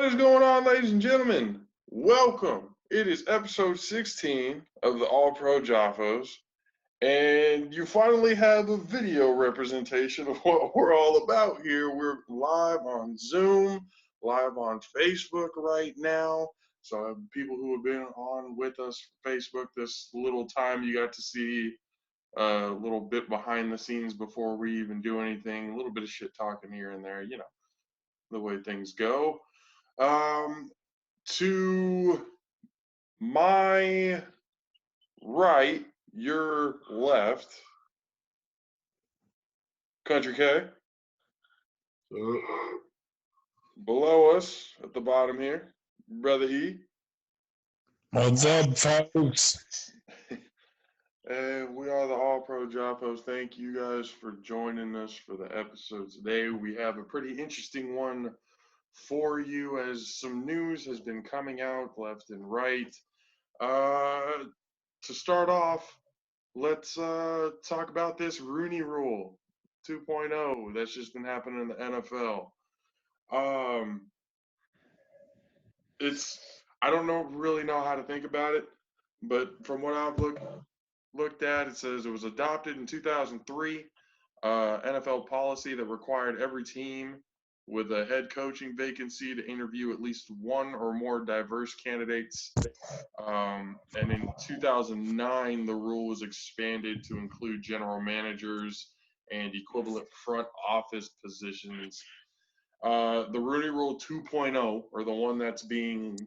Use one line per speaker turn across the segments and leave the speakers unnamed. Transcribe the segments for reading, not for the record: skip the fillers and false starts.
is going on, ladies and gentlemen? Welcome. It is episode 16 of the All Pro JAFFOs, and you finally have a video representation of what we're all about here. We're live on Zoom, live on Facebook right now. So people who have been on with us for Facebook this little time, you got to see a little bit behind the scenes before we even do anything, a little bit of shit talking here and there, the way things go. To my right, your left, Country K. Below us at the bottom here, Brother E.
What's up, folks?
And we are the All Pro JAFFOs. Thank you guys for joining us for the episode today. We have a pretty interesting one for you as some news has been coming out left and right. To start off, let's talk about this Rooney Rule 2.0 that's just been happening in the NFL. I don't really know how to think about it, but from what I've looked at, it says it was adopted in 2003. NFL policy that required every team with a head coaching vacancy to interview at least one or more diverse candidates. And in 2009, the rule was expanded to include general managers and equivalent front office positions. The Rooney Rule 2.0, or the one that's being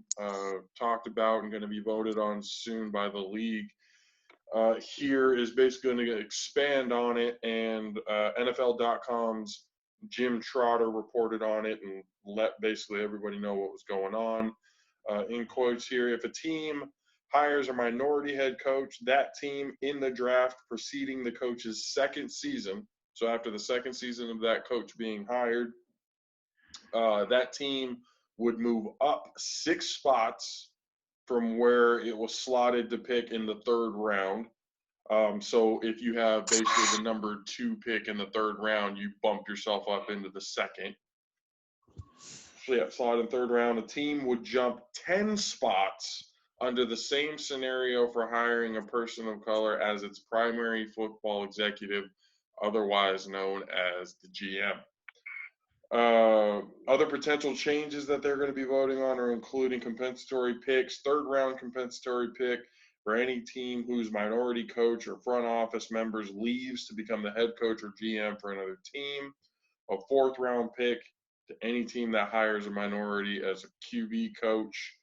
talked about and going to be voted on soon by the league, here is basically going to expand on it, and NFL.com's Jim Trotter reported on it and let basically everybody know what was going on. In quotes here, if a team hires a minority head coach, that team in the draft preceding the coach's second season, so after the second season of that coach being hired, that team would move up 6 spots from where it was slotted to pick in the third round. So if you have basically the number 2 pick in the third round, you bump yourself up into the second. So yeah, slot in third round. A team would jump 10 spots under the same scenario for hiring a person of color as its primary football executive, otherwise known as the GM. Other potential changes that they're going to be voting on are including compensatory picks, third round compensatory pick for any team whose minority coach or front office members leaves to become the head coach or GM for another team, a fourth round pick to any team that hires a minority as a QB coach,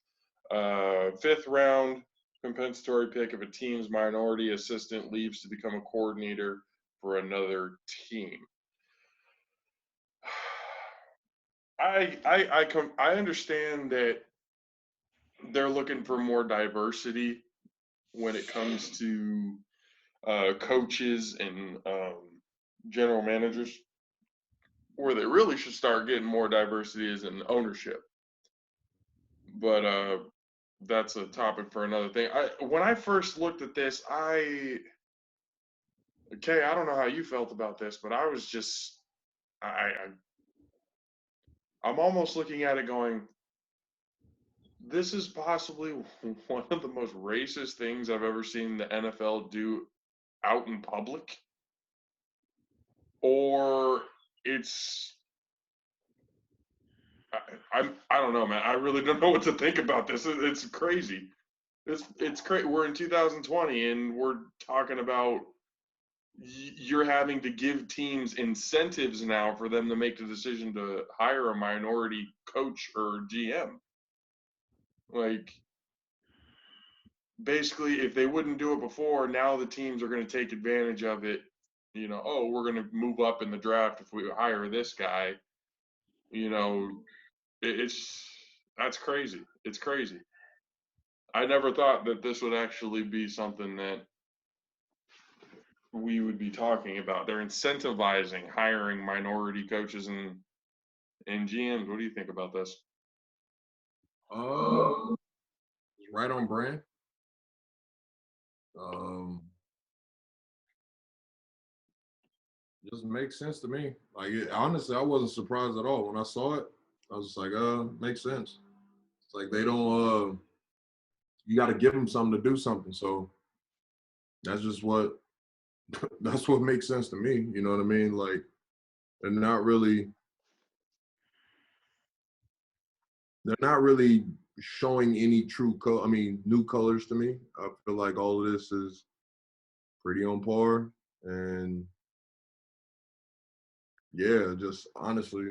fifth round compensatory pick if a team's minority assistant leaves to become a coordinator for another team. I understand that they're looking for more diversity when it comes to coaches and general managers. Where they really should start getting more diversity is in ownership. But that's a topic for another thing. When I first looked at this, I don't know how you felt about this, but I was just I'm almost looking at it going, this is possibly one of the most racist things I've ever seen the NFL do out in public. Or it's, I don't know, man. I really don't know what to think about this. It's crazy. It's crazy. We're in 2020 and we're talking about you're having to give teams incentives now for them to make the decision to hire a minority coach or GM. Like, basically, if they wouldn't do it before, now the teams are going to take advantage of it. Oh, we're going to move up in the draft if we hire this guy. That's crazy. It's crazy. I never thought that this would actually be something that we would be talking about. They're incentivizing hiring minority coaches and GMs. What do you think about this?
It's right on brand. Just makes sense to me. Honestly, I wasn't surprised at all when I saw it. I was just like, makes sense. like they don't. You got to give them something to do something. So that's just what that's what makes sense to me. You know what I mean? Like they're not really showing any true new colors to me. I feel like all of this is pretty on par, and yeah, just honestly,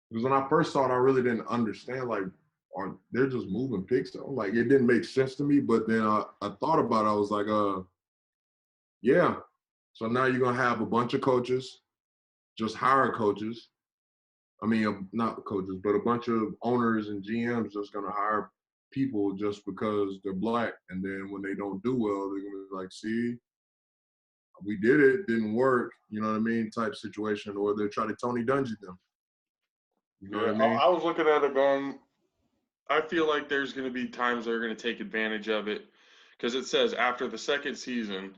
because when I first saw it, I really didn't understand like, are they're just moving picks? Like it didn't make sense to me. But then I thought about it. I was like, yeah. So now you're gonna have a bunch of coaches, just hire coaches. I mean, not coaches, but a bunch of owners and GMs just gonna hire people just because they're black, and then when they don't do well, they're gonna be like, "See, we did it, didn't work." You know what I mean? Type situation, or they're trying to Tony Dungy them. You know what I mean?
I was looking at it going, I feel like there's going to be times they're going to take advantage of it because it says after the second season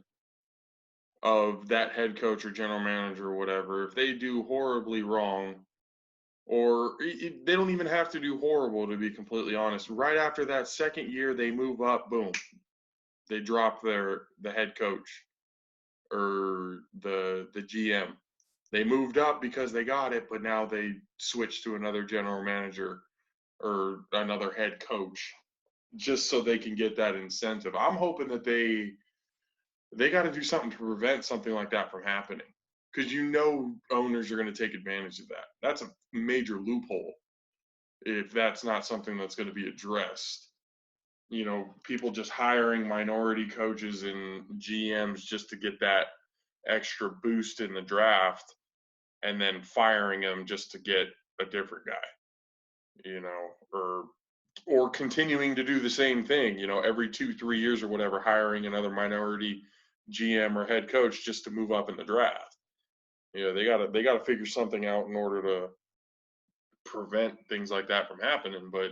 of that head coach or general manager or whatever, if they do horribly wrong, or they don't even have to do horrible to be completely honest. Right after that second year, they move up, boom, they drop the head coach or the GM. They moved up because they got it, but now they switch to another general manager or another head coach just so they can get that incentive. I'm hoping that they got to do something to prevent something like that from happening because owners are going to take advantage of that. That's a major loophole if that's not something that's going to be addressed. People just hiring minority coaches and GMs just to get that extra boost in the draft and then firing them just to get a different guy, or continuing to do the same thing, every 2-3 years or whatever, hiring another minority GM or head coach just to move up in the draft. They gotta figure something out in order to prevent things like that from happening. But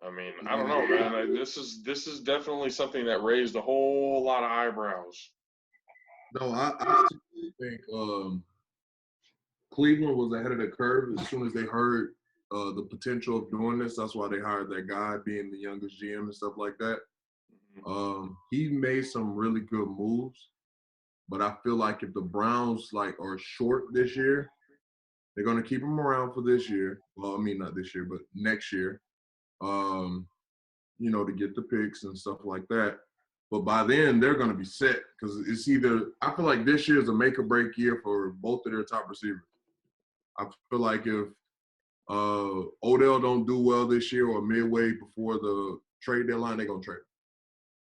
I mean, I don't know, man. This is definitely something that raised a whole lot of eyebrows.
No, I think Cleveland was ahead of the curve as soon as they heard the potential of doing this. That's why they hired that guy, being the youngest GM and stuff like that. He made some really good moves, but I feel like if the Browns are short this year, they're gonna keep him around for this year. Well, I mean not this year, but next year. To get the picks and stuff like that. But by then they're gonna be set because it's either I feel like this year is a make or break year for both of their top receivers. I feel like if Odell don't do well this year or midway before the trade deadline, they're gonna trade him.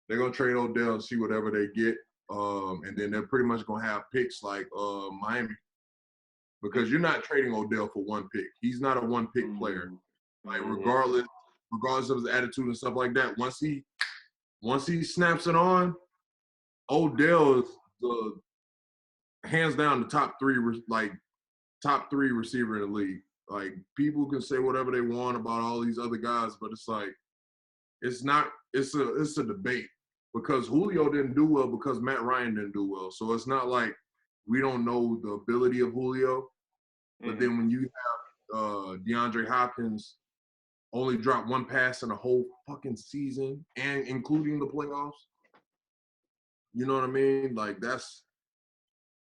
They're gonna trade Odell and see whatever they get, and then they're pretty much gonna have picks like Miami, because you're not trading Odell for one pick. He's not a one pick player. Like regardless of his attitude and stuff like that, once he snaps it on, Odell is the hands down the top three receiver in the league. Like people can say whatever they want about all these other guys, but it's like it's a debate because Julio didn't do well because Matt Ryan didn't do well. So it's not like we don't know the ability of Julio, but then when you have DeAndre Hopkins only dropped one pass in a whole fucking season and including the playoffs, you know what I mean? Like that's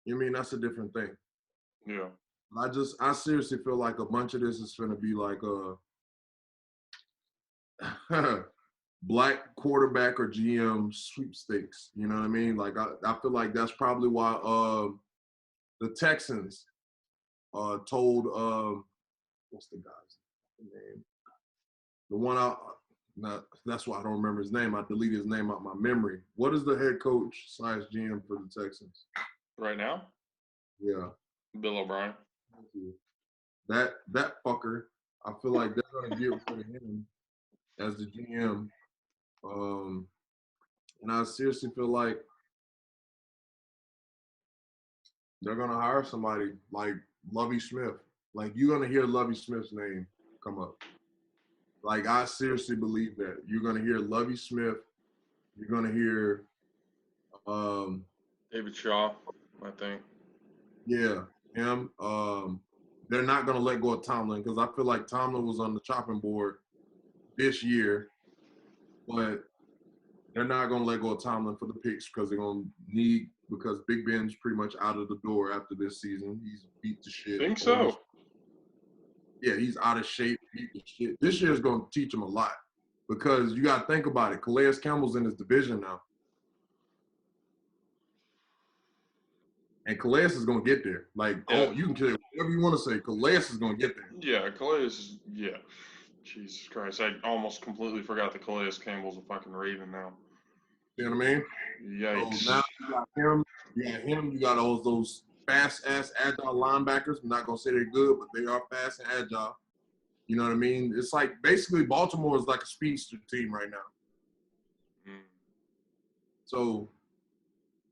a different thing.
Yeah.
I seriously feel like a bunch of this is going to be like a black quarterback or GM sweepstakes. You know what I mean? Like I feel like that's probably why the Texans told what's the guy's name? The one that's why I don't remember his name. I deleted his name out my memory. What is the head coach / GM for the Texans
right now?
Yeah,
Bill O'Brien.
That fucker. I feel like they're gonna get rid of him as the GM. And I seriously feel like they're gonna hire somebody like Lovie Smith. Like you're gonna hear Lovie Smith's name come up. Like I seriously believe that you're gonna hear Lovie Smith. You're gonna hear
David Shaw, I think.
Yeah, him. they're not going to let go of Tomlin because I feel like Tomlin was on the chopping board this year, but they're not going to let go of Tomlin for the picks because they're going to need because Big Ben's pretty much out of the door after this season. He's beat to shit.
Think so.
Yeah, he's out of shape, beat to shit. This year is going to teach him a lot because you got to think about it. Calais Campbell's in his division now. And Calais is going to get there. Like, oh, you can say whatever you want to say. Calais is going to get there.
Yeah, Calais, yeah. Jesus Christ. I almost completely forgot that Calais Campbell's a fucking Raven now.
You know what I mean?
Yikes.
So now you got those fast-ass agile linebackers. I'm not going to say they're good, but they are fast and agile. You know what I mean? It's like basically Baltimore is like a speedster team right now. So,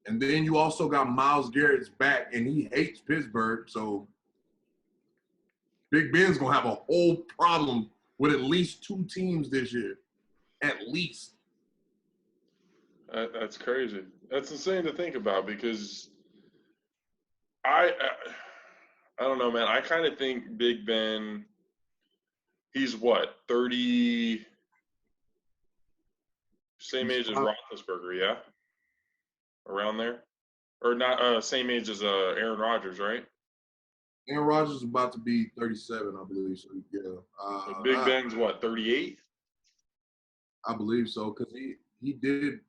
and then you also got Myles Garrett's back, and he hates Pittsburgh. So Big Ben's going to have a whole problem with at least 2 teams this year. At least.
That's crazy. That's insane to think about because I don't know, man. I kind of think Big Ben, he's what, 30, same age as Roethlisberger, yeah? Around there? Or not, same age as Aaron Rodgers, right?
Aaron Rodgers is about to be 37, I believe. So, yeah.
So Big Ben's what, 38?
I believe so because he did.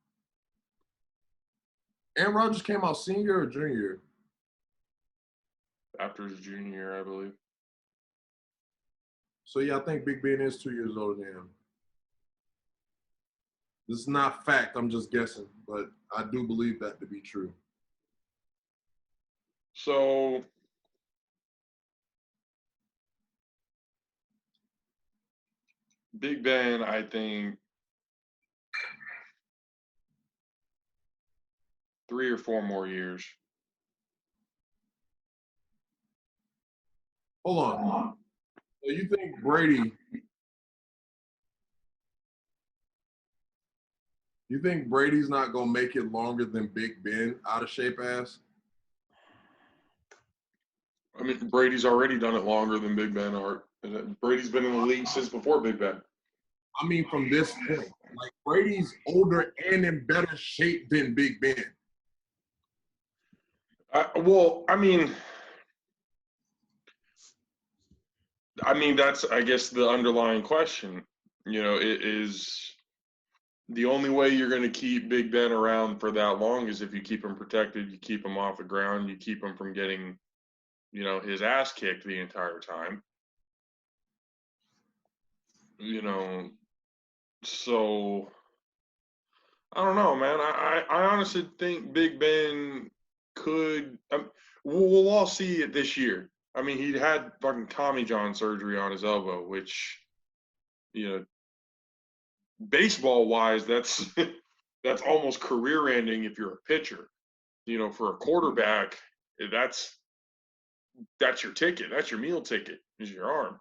Aaron Rodgers came out senior or junior year?
After his junior year, I believe.
So, yeah, I think Big Ben is 2 years older than him. This is not fact. I'm just guessing, but I do believe that to be true.
So, Big Ben, I think 3 or 4 more years.
Hold on. So you think Brady? You think Brady's not gonna make it longer than Big Ben, out of shape ass?
I mean, Brady's already done it longer than Big Ben. Brady's been in the league since before Big Ben.
I mean, from this point, like Brady's older and in better shape than Big Ben.
Well, I mean, that's, I guess, the underlying question. You know, it is the only way you're going to keep Big Ben around for that long is if you keep him protected, you keep him off the ground, you keep him from getting, you know, his ass kicked the entire time. You know, so I don't know, man. I honestly think Big Ben could. We'll all see it this year. I mean, he had fucking Tommy John surgery on his elbow, which, you know, baseball wise, that's that's almost career ending if you're a pitcher. You know, for a quarterback, that's your ticket. That's your meal ticket. Is your arm.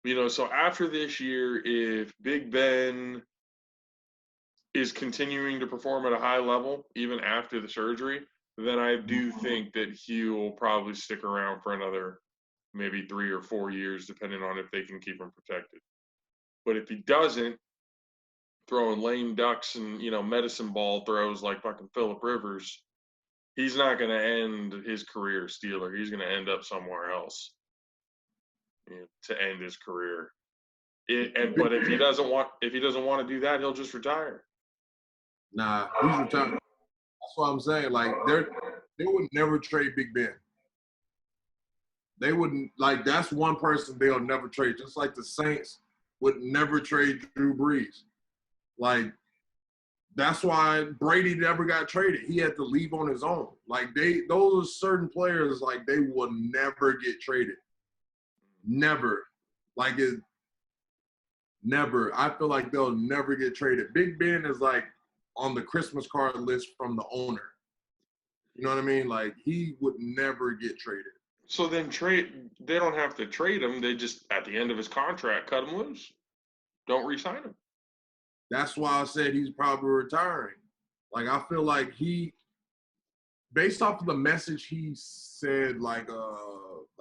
You know, so after this year, if Big Ben is continuing to perform at a high level, even after the surgery, then I do think that he will probably stick around for another maybe 3 or 4 years, depending on if they can keep him protected. But if he doesn't, throwing lame ducks and, you know, medicine ball throws like fucking Phillip Rivers, he's not going to end his career Steeler. He's going to end up somewhere else, you know, to end his career. But if he doesn't want to do that, he'll just retire.
Nah, he's retired. That's what I'm saying. Like they would never trade Big Ben. They wouldn't, like, that's one person they'll never trade. Just like the Saints would never trade Drew Brees. Like, that's why Brady never got traded. He had to leave on his own. Like, those are certain players, like, they will never get traded. Never. Like, never. I feel like they'll never get traded. Big Ben is, like, on the Christmas card list from the owner. You know what I mean? Like, he would never get traded.
So then they don't have to trade him. They just, at the end of his contract, cut him loose. Don't re-sign him.
That's why I said he's probably retiring. Like, I feel like based off of the message he said, like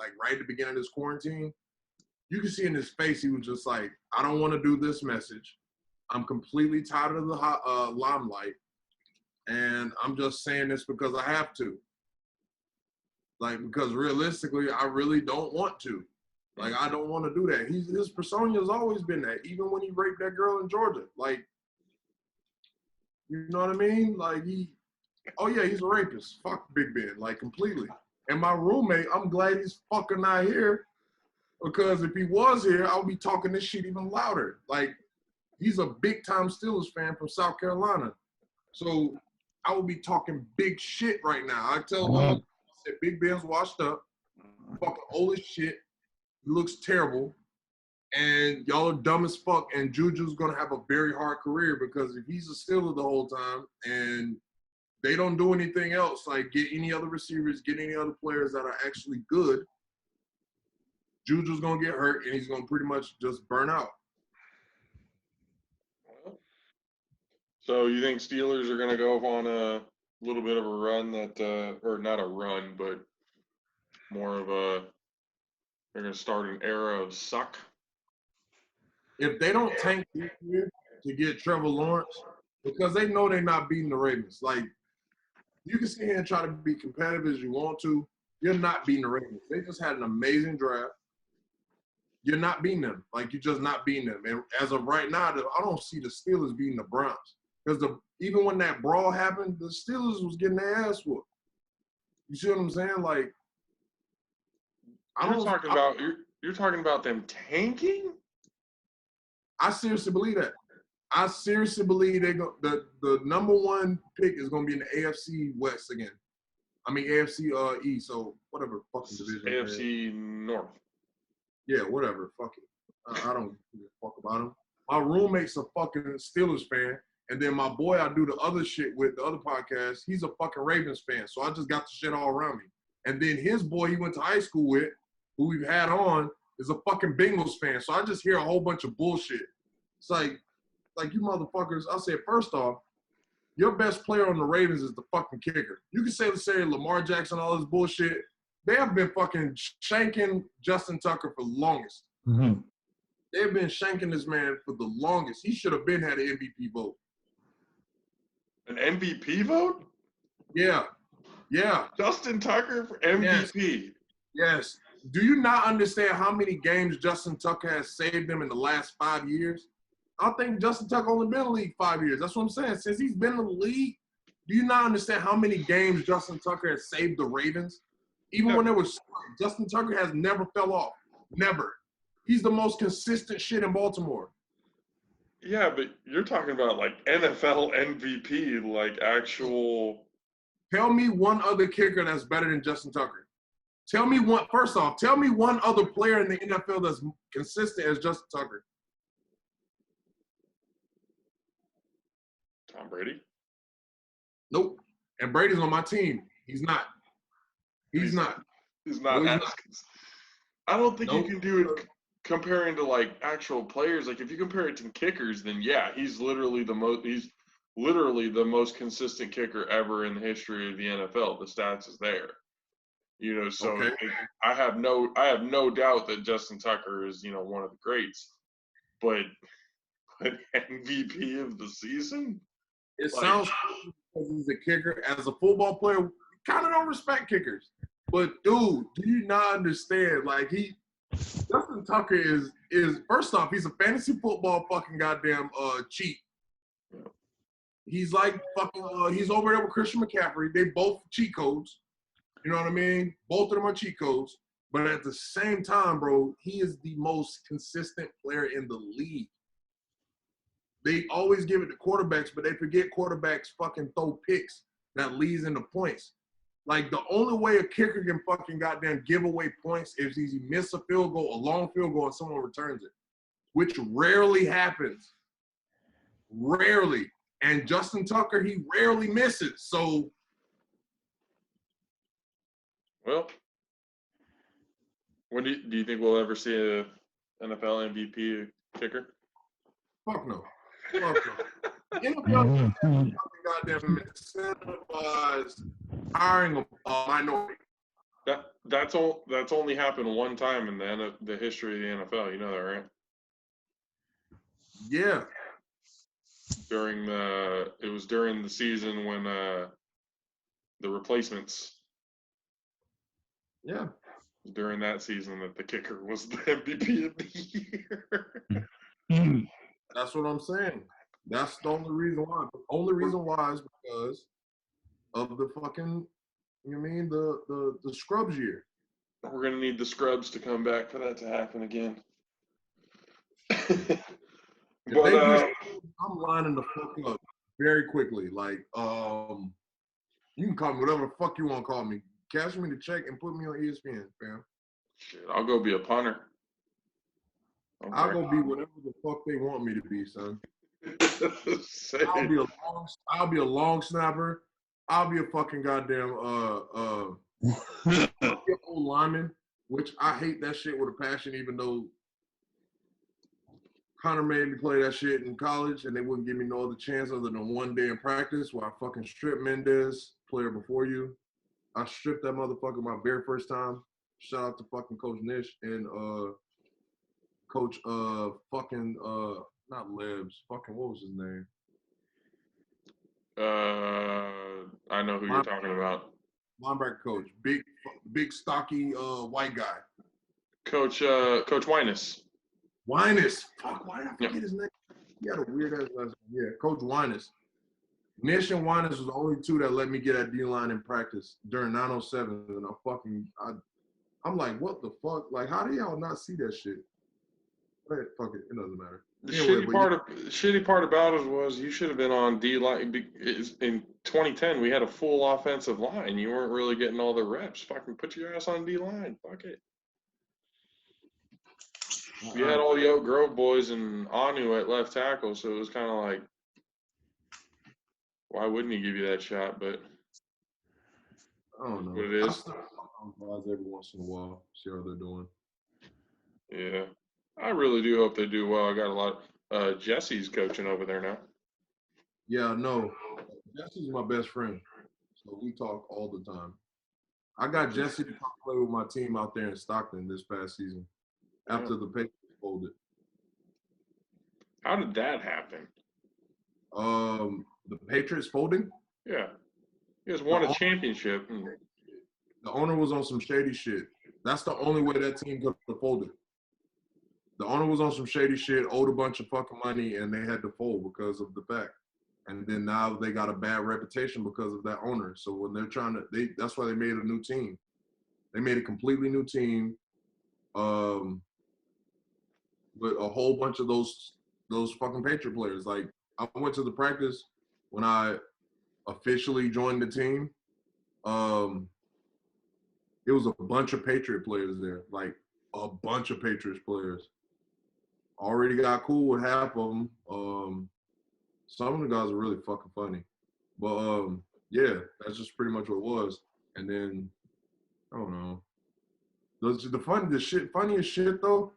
like right at the beginning of this quarantine, you can see in his face he was just like, I don't want to do this message. I'm completely tired of the limelight, and I'm just saying this because I have to. Like, because realistically, I really don't want to. Like, I don't want to do that. His persona has always been that, even when he raped that girl in Georgia. Like, you know what I mean? Like, he's a rapist. Fuck Big Ben, like, completely. And my roommate, I'm glad he's fucking not here, because if he was here, I would be talking this shit even louder. Like, he's a big-time Steelers fan from South Carolina. So I would be talking big shit right now. I tell him, I said, Big Ben's washed up, fucking old as shit. He looks terrible, and y'all are dumb as fuck, and Juju's going to have a very hard career, because if he's a Steeler the whole time and they don't do anything else, like get any other receivers, get any other players that are actually good, Juju's going to get hurt, and he's going to pretty much just burn out.
So you think Steelers are going to go on a little bit of a run that, or not a run, but more of a, they're going to start an era of suck?
If they don't tank this year to get Trevor Lawrence, because they know they're not beating the Ravens. Like, you can sit here and try to be competitive as you want to. You're not beating the Ravens. They just had an amazing draft. You're not beating them. Like, you're just not beating them. And as of right now, I don't see the Steelers beating the Browns. Because even when that brawl happened, the Steelers was getting their ass whooped. You see what I'm saying? Like,
You're talking about them tanking?
I seriously believe that. I seriously believe the number one pick is going to be in the AFC West again. I mean, AFC East, so whatever fucking division.
AFC North.
Yeah, whatever. Fuck it. I don't give a fuck about him. My roommate's a fucking Steelers fan, and then my boy I do the other shit with, the other podcast, he's a fucking Ravens fan, so I just got the shit all around me. And then his boy he went to high school with, who we've had on, is a fucking Bengals fan, so I just hear a whole bunch of bullshit. It's like you motherfuckers, I said, first off, your best player on the Ravens is the fucking kicker. You can say Lamar Jackson, all this bullshit. They have been fucking shanking Justin Tucker for the longest.
Mm-hmm.
They've been shanking this man for the longest. He should have been had an MVP vote.
An MVP vote?
Yeah.
Justin Tucker for MVP.
Yes. Do you not understand how many games Justin Tucker has saved them in the last 5 years? I think Justin Tucker only been in the league 5 years. That's what I'm saying. Since he's been in the league, do you not understand how many games Justin Tucker has saved the Ravens? Even when there was Justin Tucker has never fell off. Never. He's the most consistent shit in Baltimore.
Yeah, but you're talking about like NFL MVP, like actual.
Tell me one other kicker that's better than Justin Tucker. Tell me one other player in the NFL that's consistent as Justin Tucker.
Tom Brady?
Nope. And Brady's on my team. He's not. He's not.
I don't think you can do it comparing to like actual players. Like if you compare it to kickers, then yeah, he's literally the most consistent kicker ever in the history of the NFL. The stats is there. You know, so
okay.
I have no doubt that Justin Tucker is, one of the greats. But MVP of the season?
It sounds cool because he's a kicker. As a football player, kind of don't respect kickers. But dude, do you not understand? Like Justin Tucker is first off, he's a fantasy football fucking goddamn cheat. He's like fucking he's over there with Christian McCaffrey. They both cheat codes. You know what I mean? Both of them are cheat codes. But at the same time, bro, he is the most consistent player in the league. They always give it to quarterbacks, but they forget quarterbacks fucking throw picks that leads into points. Like, the only way a kicker can fucking goddamn give away points is he miss a field goal, a long field goal, and someone returns it, which rarely happens. Rarely. And Justin Tucker, he rarely misses. So,
well, when do you think we'll ever see a NFL MVP kicker?
Fuck no. Fuck no. NFL goddamn incentivized hiring a minority.
That's only happened one time in the history of the NFL. You know that, right?
Yeah.
It was during the season when the replacements.
Yeah.
During that season that the kicker was the MVP of the year.
That's what I'm saying. That's the only reason why. The only reason why is because of the fucking, you mean, the scrubs year.
We're gonna need the scrubs to come back for that to happen again.
If they do, I'm lining the fuck up very quickly. Like, you can call me whatever the fuck you want to call me. Cash me the check and put me on ESPN, fam.
Shit, I'll go be a punter. Okay.
I'll go be whatever the fuck they want me to be, son. I'll be a long snapper. I'll be a fucking goddamn old lineman, which I hate that shit with a passion, even though Connor made me play that shit in college and they wouldn't give me no other chance other than one day in practice where I fucking stripped Mendez, player before you. I stripped that motherfucker my very first time. Shout out to fucking Coach Nish and Coach fucking not Lebs. Fucking what was his name?
I know who you're talking about.
Linebacker coach. Big stocky white guy.
Coach Winus.
Winus. Fuck, why did I forget his name? He had a weird ass last name. Yeah, Coach Winus. Nish and Winus was the only two that let me get at D-line in practice during 907. And I'm like, what the fuck? Like, how do y'all not see that shit? But fuck it, it doesn't matter.
The shitty part about it was you should have been on D-line. In 2010, we had a full offensive line. You weren't really getting all the reps. Fucking put your ass on D-line. Fuck it. You had all the Oak Grove boys and Anu at left tackle, so it was kind of like, why wouldn't he give you that shot? But
I don't know
what it is.
I still every once in a while, see how they're doing.
Yeah, I really do hope they do well. I got a lot. Jesse's coaching over there now.
Yeah, no, Jesse's my best friend, so we talk all the time. I got Jesse to come play with my team out there in Stockton this past season after the Patriots folded.
How did that happen?
The Patriots folding?
Yeah. You guys won a championship.
The owner was on some shady shit. That's the only way that team could have folded. The owner was on some shady shit, owed a bunch of fucking money, and they had to fold because of the fact. And then now they got a bad reputation because of that owner. So when they're trying to, that's why they made a new team. They made a completely new team with a whole bunch of those fucking Patriot players. Like, I went to the practice when I officially joined the team. It was a bunch of Patriot players there, like a bunch of Patriots players. Already got cool with half of them. Some of the guys are really fucking funny. But, yeah, that's just pretty much what it was. And then, I don't know. The funniest shit, though,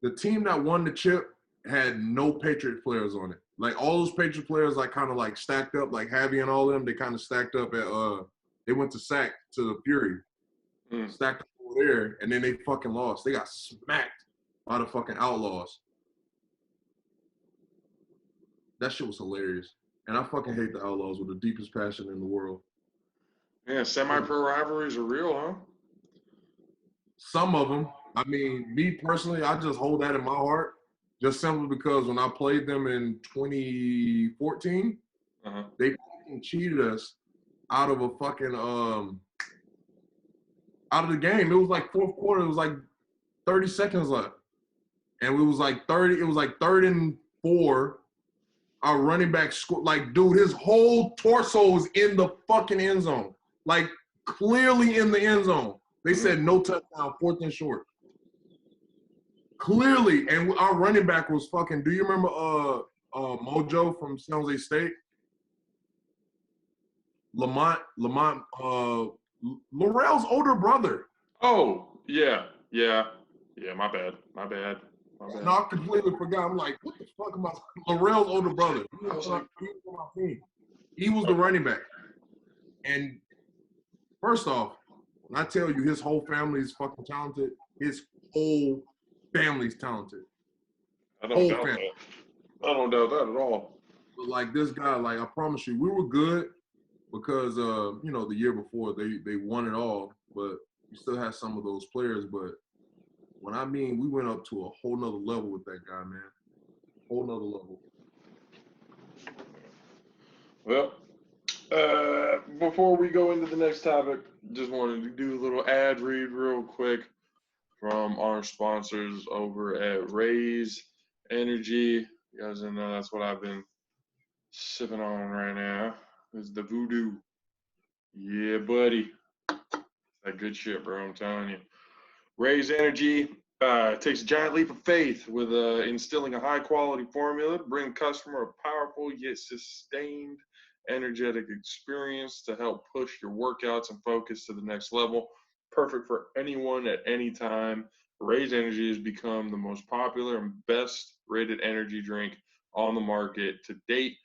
the team that won the chip had no Patriot players on it. Like, all those Patriot players, like, kind of, like, stacked up, like, Javi and all of them, they kind of stacked up at, they went to sack to the Fury. Stacked up over there, and then they fucking lost. They got smacked by the fucking Outlaws. That shit was hilarious. And I fucking hate the Outlaws with the deepest passion in the world.
Yeah, semi-pro rivalries are real, huh?
Some of them. I mean, me personally, I just hold that in my heart. Just simply because when I played them in 2014, they fucking cheated us out of a fucking out of the game. It was like fourth quarter. It was like 30 seconds left. And it was like 3rd and 4. Our running back scored. Like, dude, his whole torso was in the fucking end zone. Like, clearly in the end zone. They said no touchdown, 4th and short. Clearly. And our running back was fucking, do you remember Mojo from San Jose State? Lamont, Laurel's older brother.
Oh, yeah. My bad.
No, I completely forgot. I'm like, what the fuck am I? Laurel's older brother. He was the running back. And first off, When I tell you his whole family is fucking talented, his whole family's talented.
I don't doubt that. I don't doubt that at all.
But like this guy, like I promise you, we were good because you know, the year before they won it all, but we still had some of those players. But when I mean we went up to a whole nother level with that guy, man. Whole nother level.
Well, before we go into the next topic, just wanted to do a little ad read real quick from our sponsors over at Raise Energy. You guys know that's what I've been sipping on right now. It's the Voodoo. Yeah, buddy. That good shit, bro. I'm telling you. Raise Energy takes a giant leap of faith with instilling a high-quality formula to bring the customer a powerful yet sustained energetic experience to help push your workouts and focus to the next level. Perfect for anyone at any time. Raise Energy has become the most popular and best-rated energy drink on the market to date,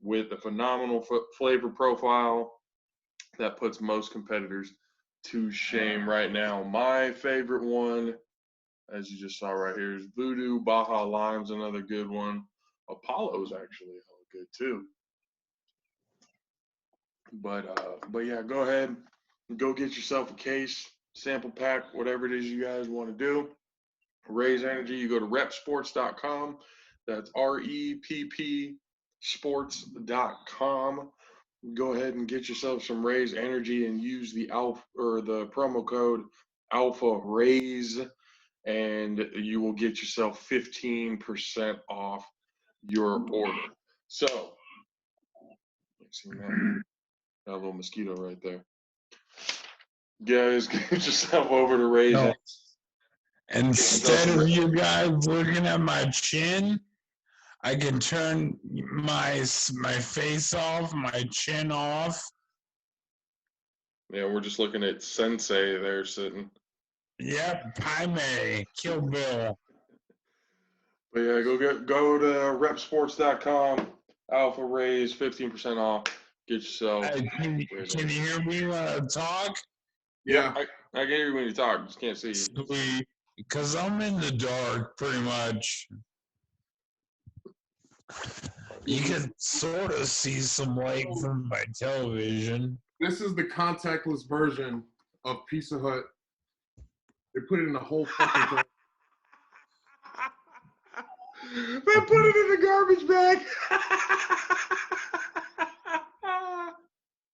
with a phenomenal flavor profile that puts most competitors to shame right now. My favorite one, as you just saw right here, is Voodoo. Baja Lime's another good one. Apollo's actually good too. But yeah, go ahead and go get yourself a case, sample pack, whatever it is you guys want to do. Raise Energy, you go to repsports.com. That's REPP sports.com. Go ahead and get yourself some Raise Energy and use the the promo code Alpha Raise, and you will get yourself 15% off your order. So, see that? Got a little mosquito right there. Guys, get yourself over to Raise Energy.
Instead of you guys looking at my chin, I can turn my face off, my chin off.
Yeah, we're just looking at Sensei there sitting.
Yep, Jaime, Kill Bill.
But yeah, go to repsports.com, Alpha Raise, 15% off. Get yourself.
Can you hear me when I talk?
Yeah, I can hear you when you talk. Just can't see you.
Sweet. Because I'm in the dark, pretty much. You can sort of see some light from my television.
This is the contactless version of Pizza Hut. They put it in the whole fucking.
They put it in the garbage bag.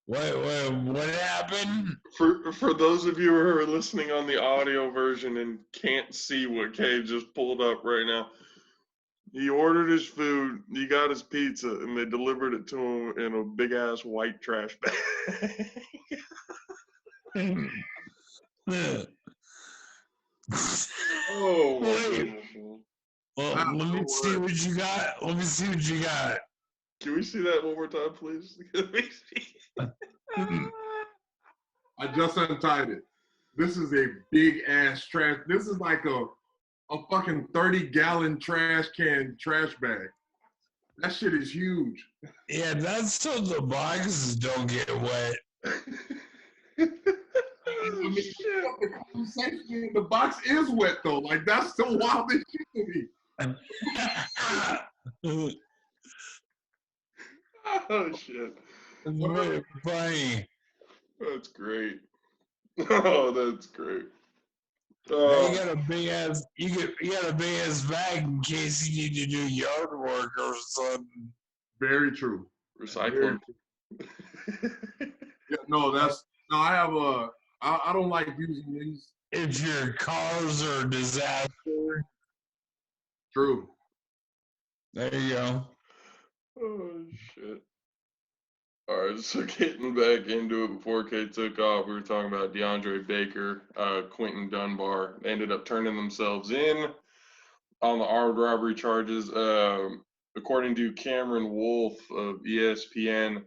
What happened?
For those of you who are listening on the audio version and can't see what Kay just pulled up right now, he ordered his food, he got his pizza, and they delivered it to him in a big ass white trash bag. Oh my goodness.
Well, let me see what you got. Let me see what you got.
Can we see that one more time, please?
I just untied it. This is a big ass trash. This is like a fucking 30-gallon trash bag. That shit is huge.
Yeah, that's so the boxes don't get wet.
Oh, shit.
The box is wet though. Like that's the wildest shit to me.
Oh shit.
It's very funny.
That's great. Oh, that's great.
Now you got a big ass. You got a big ass bag in case you need to do yard work or something.
Very true.
Recycling.
Yeah, no, I have I don't like using these.
If your cars are a disaster.
True.
There you go.
Oh shit. All right, so getting back into it before Kate took off, we were talking about DeAndre Baker, Quentin Dunbar. They ended up turning themselves in on the armed robbery charges. According to Cameron Wolf of ESPN,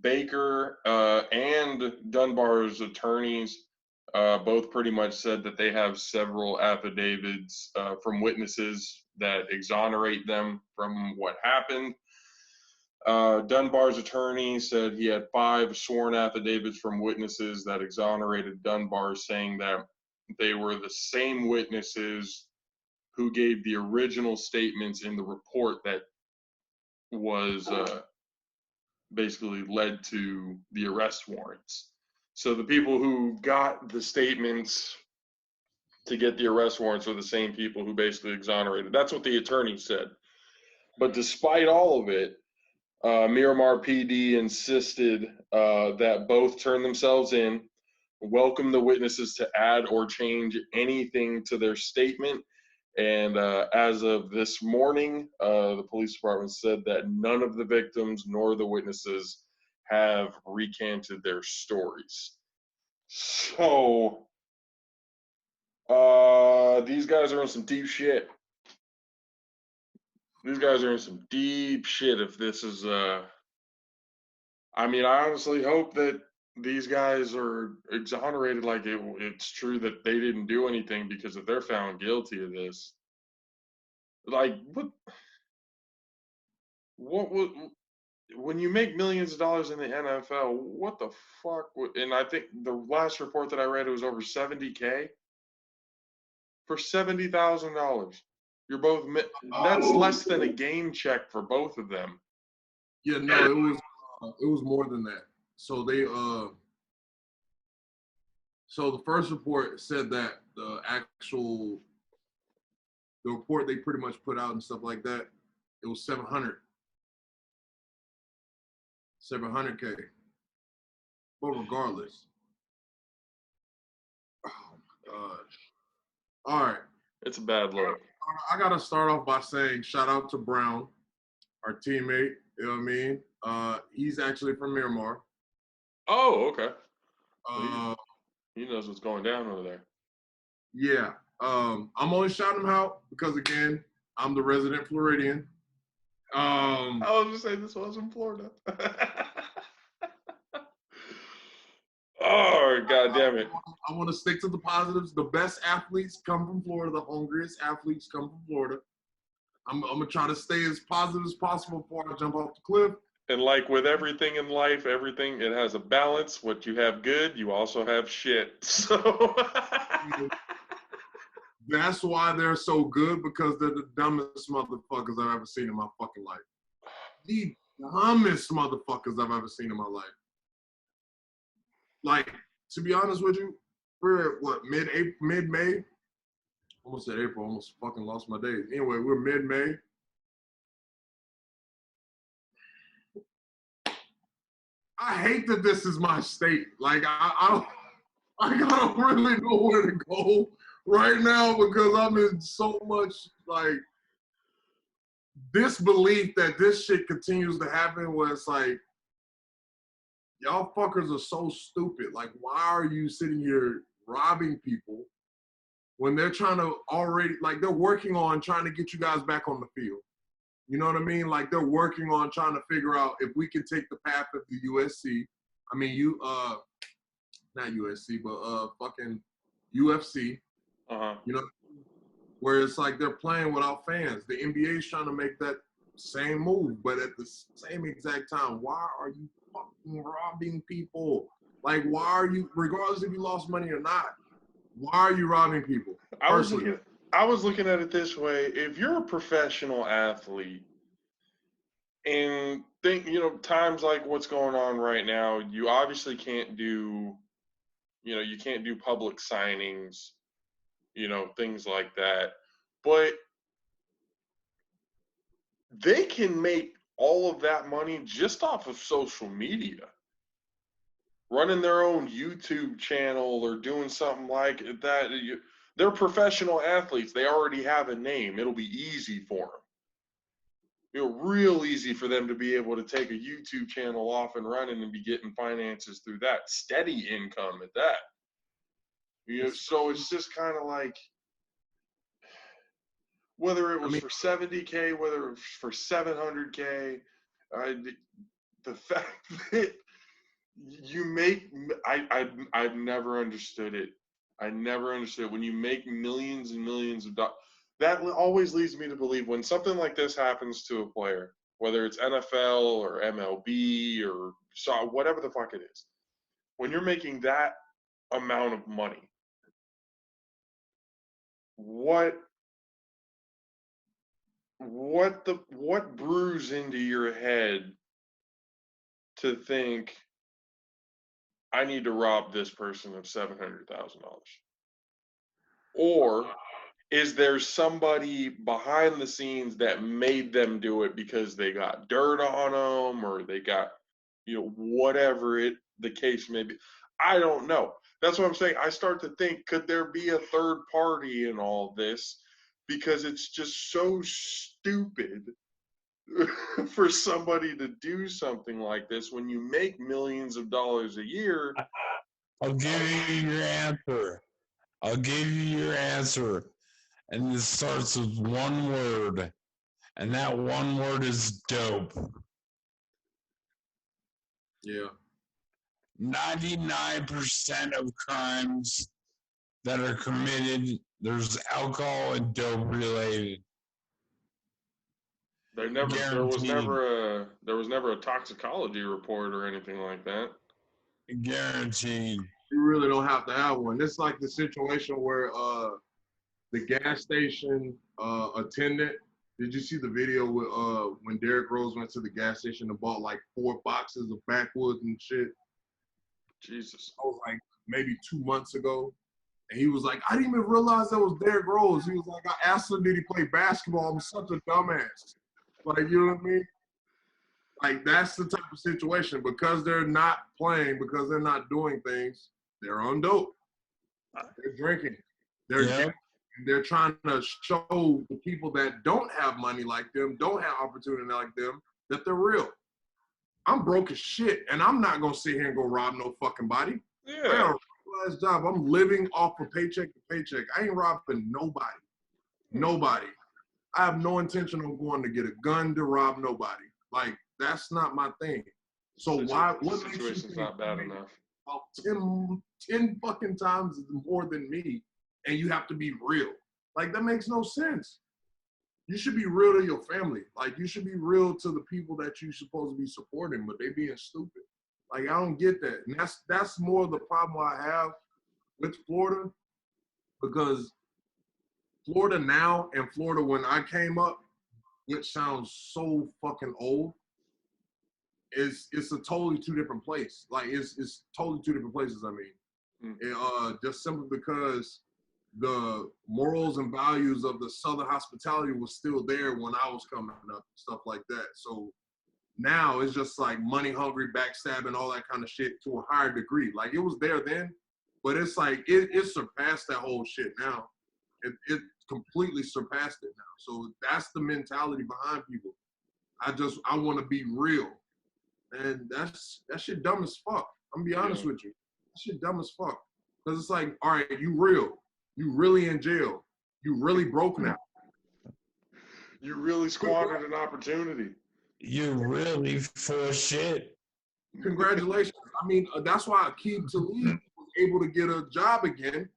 Baker and Dunbar's attorneys both pretty much said that they have several affidavits from witnesses that exonerate them from what happened. Dunbar's attorney said he had 5 sworn affidavits from witnesses that exonerated Dunbar, saying that they were the same witnesses who gave the original statements in the report that was basically led to the arrest warrants. So the people who got the statements to get the arrest warrants are the same people who basically exonerated. That's what the attorney said. But despite all of it, Miramar PD insisted that both turn themselves in, welcome the witnesses to add or change anything to their statement. And as of this morning, the police department said that none of the victims nor the witnesses have recanted their stories. So these guys are in some deep shit. These guys are in some deep shit if this is I mean, I honestly hope that these guys are exonerated, like it's true that they didn't do anything, because if they're found guilty of this, like what would, when you make millions of dollars in the NFL, what the fuck and I think the last report that I read, it was over 70K for $70,000. You're both that's less than a game check for both of them.
Yeah, no, it was more than that. So they so the first report said that the report they pretty much put out and stuff like that, it was 700K. But regardless, oh my gosh. All right.
It's a bad look.
I gotta start off by saying shout out to Brown, our teammate. You know what I mean? He's actually from Miramar.
Oh, okay. He knows what's going down over there.
Yeah. I'm only shouting him out because, again, I'm the resident Floridian.
I was just saying this was in Florida. Oh, God damn it.
I want to stick to the positives. The best athletes come from Florida. The hungriest athletes come from Florida. I'm going to try to stay as positive as possible before I jump off the cliff.
And like with everything in life, everything, it has a balance. What you have good, you also have shit. So
that's why they're so good, because they're the dumbest motherfuckers I've ever seen in my fucking life. The dumbest motherfuckers I've ever seen in my life. Like, to be honest with you, we're at what, mid-May? Almost said April, almost fucking lost my days. Anyway, we're mid-May. I hate that this is my state. Like, I don't really know where to go right now, because I'm in so much, like, disbelief that this shit continues to happen, where it's like, y'all fuckers are so stupid. Like, why are you sitting here robbing people when they're trying to already, like, they're working on trying to get you guys back on the field? You know what I mean? Like, they're working on trying to figure out if we can take the path of the USC. I mean, not USC, but fucking UFC. You know, where it's like they're playing without fans. The NBA is trying to make that same move, but at the same exact time, why are you fucking robbing people? Like, why are you, regardless if you lost money or not, why are you robbing people?
I was looking at it this way. If you're a professional athlete and think, times like what's going on right now, you obviously can't do, you can't do public signings, things like that. But they can make all of that money just off of social media, running their own YouTube channel or doing something like that. They're professional athletes. They already have a name. It'll be easy for them. Real easy for them to be able to take a YouTube channel off and running and be getting finances through that. Steady income at that. So it's just kind of like, whether it was for 70K, whether it was for 700K, the fact that you make, I've never understood it. I never understood it. When you make millions and millions of dollars, that always leads me to believe when something like this happens to a player, whether it's NFL or MLB or whatever the fuck it is, when you're making that amount of money, what brews into your head to think I need to rob this person of $700,000? Or is there somebody behind the scenes that made them do it because they got dirt on them, or they got, whatever the case may be? I don't know. That's what I'm saying. I start to think, could there be a third party in all this? Because it's just so stupid for somebody to do something like this when you make millions of dollars a year.
I'll give you your answer. And this starts with one word. And that one word is dope.
Yeah.
99% of crimes that are committed, there's alcohol and dope related.
There was never a toxicology report or anything like that.
Guaranteed.
You really don't have to have one. It's like the situation where the gas station attendant. Did you see the video with when Derrick Rose went to the gas station and bought like 4 boxes of backwoods and shit?
Jesus.
I was like maybe 2 months ago. And he was like, I didn't even realize that was Derrick Rose. He was like, I asked him, did he play basketball? I'm such a dumbass. Like, you know what I mean? Like, that's the type of situation. Because they're not playing, because they're not doing things, they're on dope. They're drinking. They're trying to show the people that don't have money like them, don't have opportunity like them, that they're real. I'm broke as shit, and I'm not going to sit here and go rob no fucking body.
Yeah.
I got a real-ass job. I'm living off of paycheck to paycheck. I ain't robbing nobody. Nobody. I have no intention of going to get a gun to rob nobody. Like, that's not my thing. So what makes you
situation's not bad enough?
About 10 fucking times more than me, and you have to be real. Like, that makes no sense. You should be real to your family. Like, you should be real to the people that you're supposed to be supporting, but they being stupid. Like, I don't get that. And that's more the problem I have with Florida, because Florida now and Florida when I came up, which sounds so fucking old, it's a totally two different place. Like, it's totally two different places, I mean. Just simply because the morals and values of the Southern hospitality was still there when I was coming up, stuff like that. So now it's just like money hungry, backstabbing, all that kind of shit to a higher degree. Like, it was there then, but it's like it surpassed that whole shit now. It completely surpassed it now. So that's the mentality behind people. I want to be real, and that shit dumb as fuck. I'm gonna be honest with you. That shit dumb as fuck. Cause it's like, all right, you real. You really in jail. You really broke now.
You really squandered an opportunity.
You really full of shit.
Congratulations. I mean, that's why Aqib Talib was able to get a job again,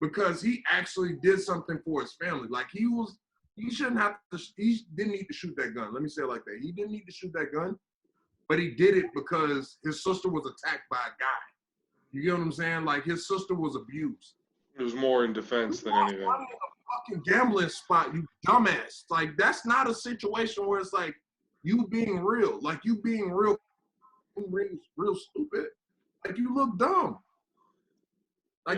because he actually did something for his family. Like, he didn't need to shoot that gun. Let me say it like that. He didn't need to shoot that gun, but he did it because his sister was attacked by a guy. You get what I'm saying? Like, his sister was abused.
It was more in defense than anything.
Money in a fucking gambling spot, you dumbass. Like, that's not a situation where it's like you being real. Like, you being real stupid. Like, you look dumb. Like,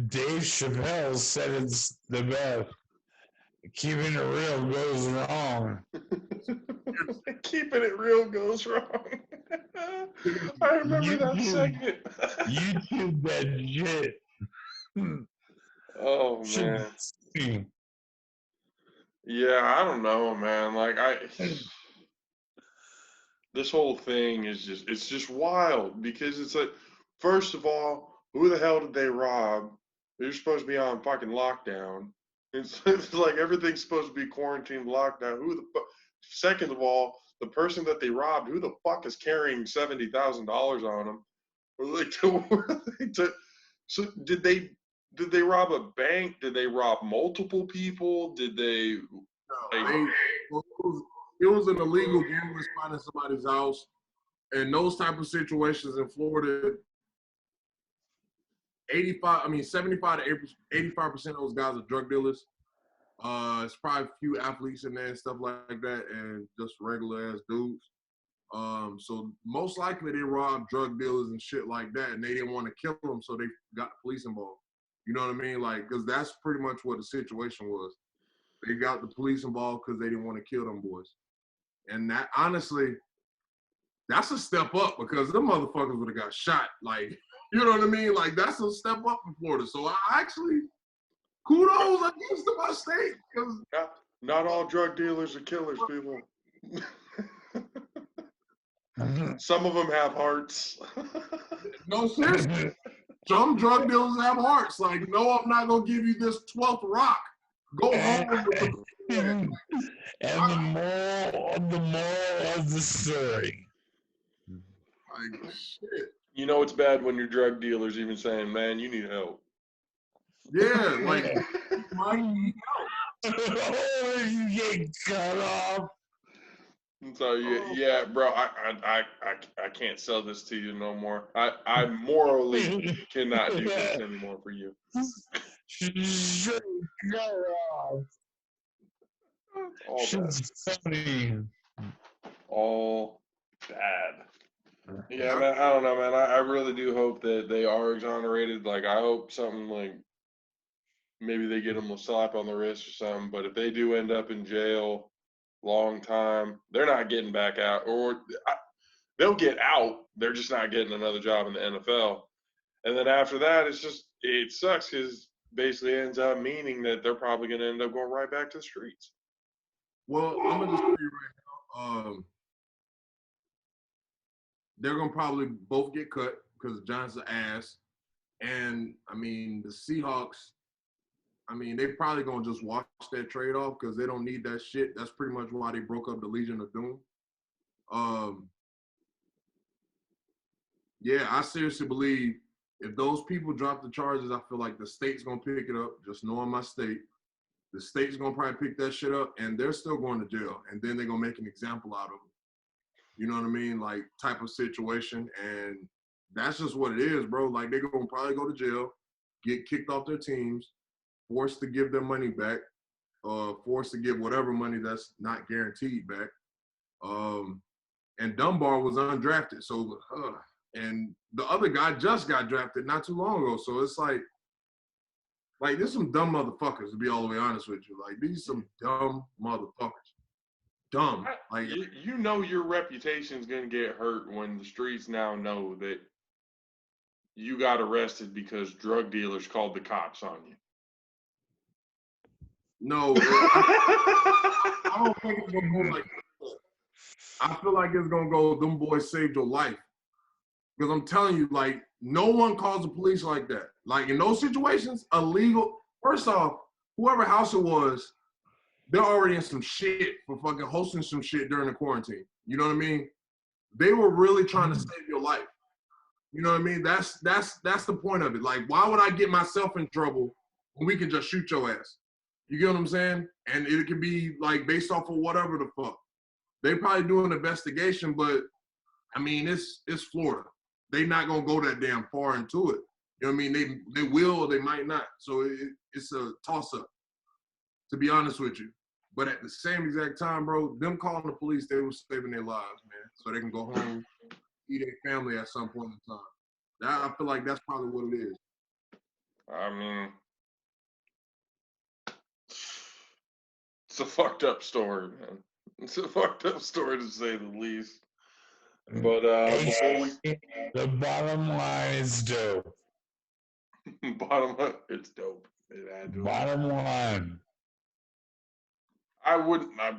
Dave Chappelle said it's the best. Keeping it real goes wrong.
Keeping it real goes wrong. I remember that segment.
You did that shit.
Oh, man. Yeah, I don't know, man. Like, this whole thing is it's just wild, because it's like, first of all, who the hell did they rob? They're supposed to be on fucking lockdown. It's like everything's supposed to be quarantined, lockdown. Who the fuck? Second of all, the person that they robbed, who the fuck is carrying $70,000 on them? So did they rob a bank? Did they rob multiple people? Did they?
it was an illegal gambling spot in somebody's house. And those type of situations in Florida, 75 to 85% of those guys are drug dealers. It's probably a few athletes in there and stuff like that, and just regular ass dudes. So most likely they robbed drug dealers and shit like that, and they didn't want to kill them, so they got the police involved. You know what I mean? Like, because that's pretty much what the situation was. They got the police involved because they didn't want to kill them boys. And that, honestly, that's a step up because them motherfuckers would have got shot. Like, you know what I mean? Like, that's a step up in Florida. So I actually, kudos, I guess, to my state. Cause
not all drug dealers are killers, people. Some of them have hearts.
No, seriously. Some drug dealers have hearts. Like, no, I'm not going to give you this 12th rock. Go home.
And the moral of the story.
Like, shit.
You know it's bad when your drug dealer's even saying, man, you need help.
Yeah, like, might need
You get cut off.
So yeah, bro, I can't sell this to you no more. I morally cannot do this anymore for you.
Shut off.
All
She's funny.
All bad. Yeah, man, I don't know, man. I really do hope that they are exonerated. Like, I hope something like maybe they get them a slap on the wrist or something. But if they do end up in jail long time, they're not getting back out. Or they'll get out. They're just not getting another job in the NFL. And then after that, it sucks because basically ends up meaning that they're probably going to end up going right back to the streets.
Well, I'm going to just tell you right now, they're going to probably both get cut because the Giants are ass. And, I mean, the Seahawks, I mean, they probably going to just wash that trade off because they don't need that shit. That's pretty much why they broke up the Legion of Doom. Yeah, I seriously believe if those people drop the charges, I feel like the state's going to pick it up, just knowing my state. The state's going to probably pick that shit up, and they're still going to jail. And then they're going to make an example out of them. You know what I mean? Like, type of situation. And that's just what it is, bro. Like, they're going to probably go to jail, get kicked off their teams, forced to give their money back, forced to give whatever money that's not guaranteed back. And Dunbar was undrafted. So, and the other guy just got drafted not too long ago. So it's like there's some dumb motherfuckers, to be all the way honest with you. Like, these some dumb motherfuckers. Dumb. Like,
you know your reputation's going to get hurt when the streets now know that you got arrested because drug dealers called the cops on you.
No, I don't think it's going to go like that. I feel like it's going to go, them boys saved your life. Because I'm telling you, like, no one calls the police like that. Like, in those situations, illegal. First off, whoever house it was, they're already in some shit for fucking hosting some shit during the quarantine. You know what I mean? They were really trying to save your life. You know what I mean? That's the point of it. Like, why would I get myself in trouble when we can just shoot your ass? You get what I'm saying? And it can be, like, based off of whatever the fuck. They probably do an investigation, but, I mean, it's Florida. They not going to go that damn far into it. You know what I mean? They will or they might not. So it's a toss-up, to be honest with you. But at the same exact time, bro, them calling the police, they were saving their lives, man. So they can go home, see their family at some point in time. I feel like that's probably what it is.
I mean, it's a fucked up story, man. It's a fucked up story to say the least. But
the bottom line is dope.
Bottom line, it's dope.
Bottom line.
I'm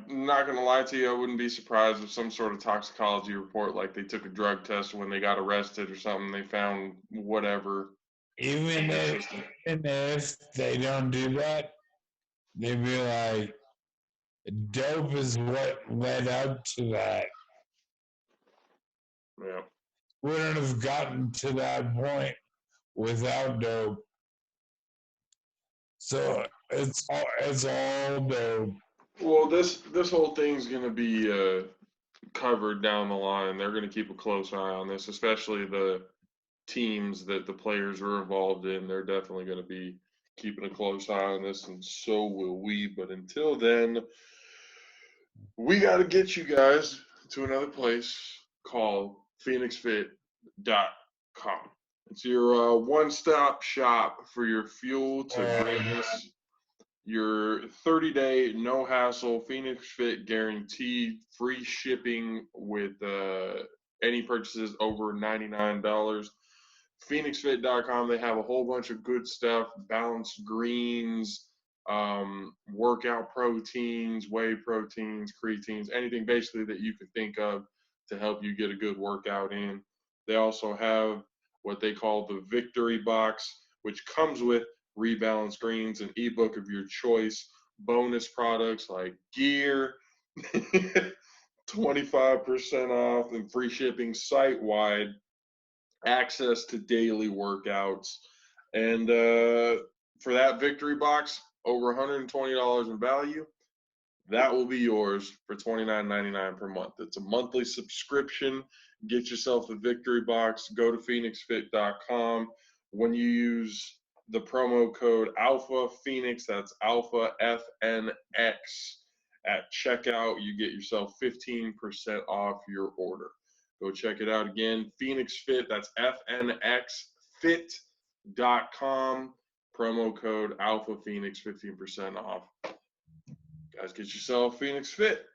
not going to lie to you, I wouldn't be surprised if some sort of toxicology report, like they took a drug test when they got arrested or something, they found whatever.
Even if they don't do that, they'd be like, dope is what led up to that.
Yeah.
Wouldn't have gotten to that point without dope. So it's all dope.
Well, this whole thing's gonna be covered down the line. They're gonna keep a close eye on this, especially the teams that the players are involved in. They're definitely gonna be keeping a close eye on this, and so will we. But until then, we got to get you guys to another place called PhoenixFit.com. It's your one-stop shop for your fuel to greatness. Your 30-day no-hassle Phoenix Fit guaranteed, free shipping with any purchases over $99. PhoenixFit.com, they have a whole bunch of good stuff, balanced greens, workout proteins, whey proteins, creatines, anything basically that you could think of to help you get a good workout in. They also have what they call the Victory Box, which comes with Rebalance Greens, an ebook of your choice, bonus products like gear, 25% off, and free shipping site-wide, access to daily workouts. And for that Victory Box, over $120 in value, that will be yours for $29.99 per month. It's a monthly subscription. Get yourself a Victory Box. Go to PhoenixFit.com. When you use the promo code Alpha Phoenix, that's Alpha FNX, at checkout, you get yourself 15% off your order. Go check it out again. Phoenix Fit, that's FNXFit.com. Promo code Alpha Phoenix, 15% off. Guys, get yourself Phoenix Fit.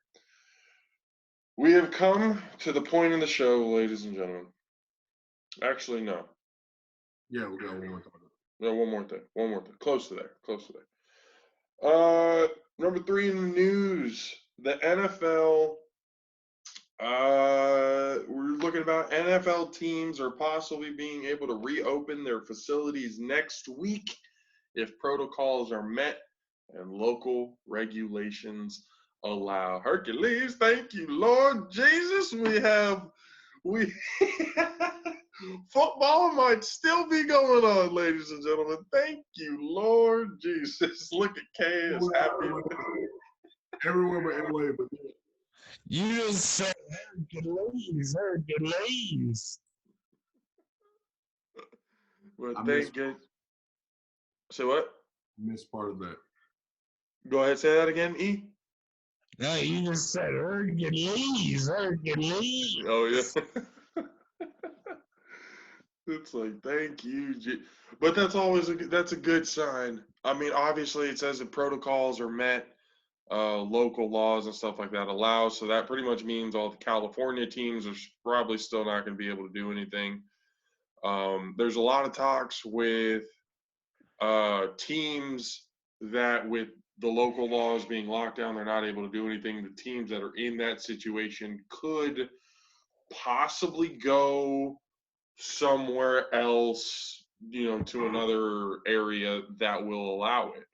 We have come to the point in the show, ladies and gentlemen. Actually, no.
Yeah, we got one more time.
No, one more thing. One more thing. Close to there. Close to there. Number 3 in the news. The NFL. We're looking about NFL teams are possibly being able to reopen their facilities next week if protocols are met and local regulations allow. Hercules, thank you, Lord Jesus. We football might still be going on, ladies and gentlemen. Thank you, Lord Jesus. Look at Kay is happy.
Everywhere but LA, but
You just said Hercules.
But
I
thank you. Say what?
missed part of that.
Go ahead, say that again, E.
No, you just said Hercules.
Oh yeah. It's like thank you, but that's always that's a good sign. I mean, obviously, it says that protocols are met, local laws and stuff like that allow. So that pretty much means all the California teams are probably still not going to be able to do anything. There's a lot of talks with teams that with the local laws being locked down, they're not able to do anything. The teams that are in that situation could possibly go somewhere else, to another area that will allow it.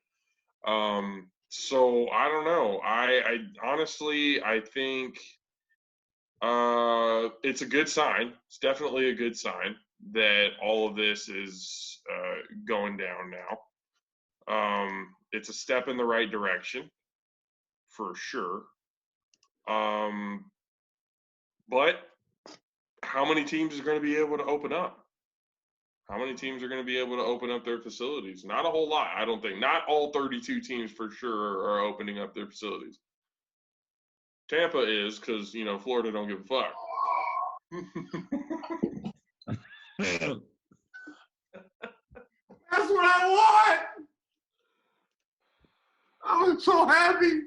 So I don't know. I honestly, I think it's a good sign. It's definitely a good sign that all of this is going down now. It's a step in the right direction for sure. But how many teams are going to be able to open up? How many teams are going to be able to open up their facilities? Not a whole lot, I don't think. Not all 32 teams for sure are opening up their facilities. Tampa is because, Florida don't give a fuck.
That's what I want. I was so happy.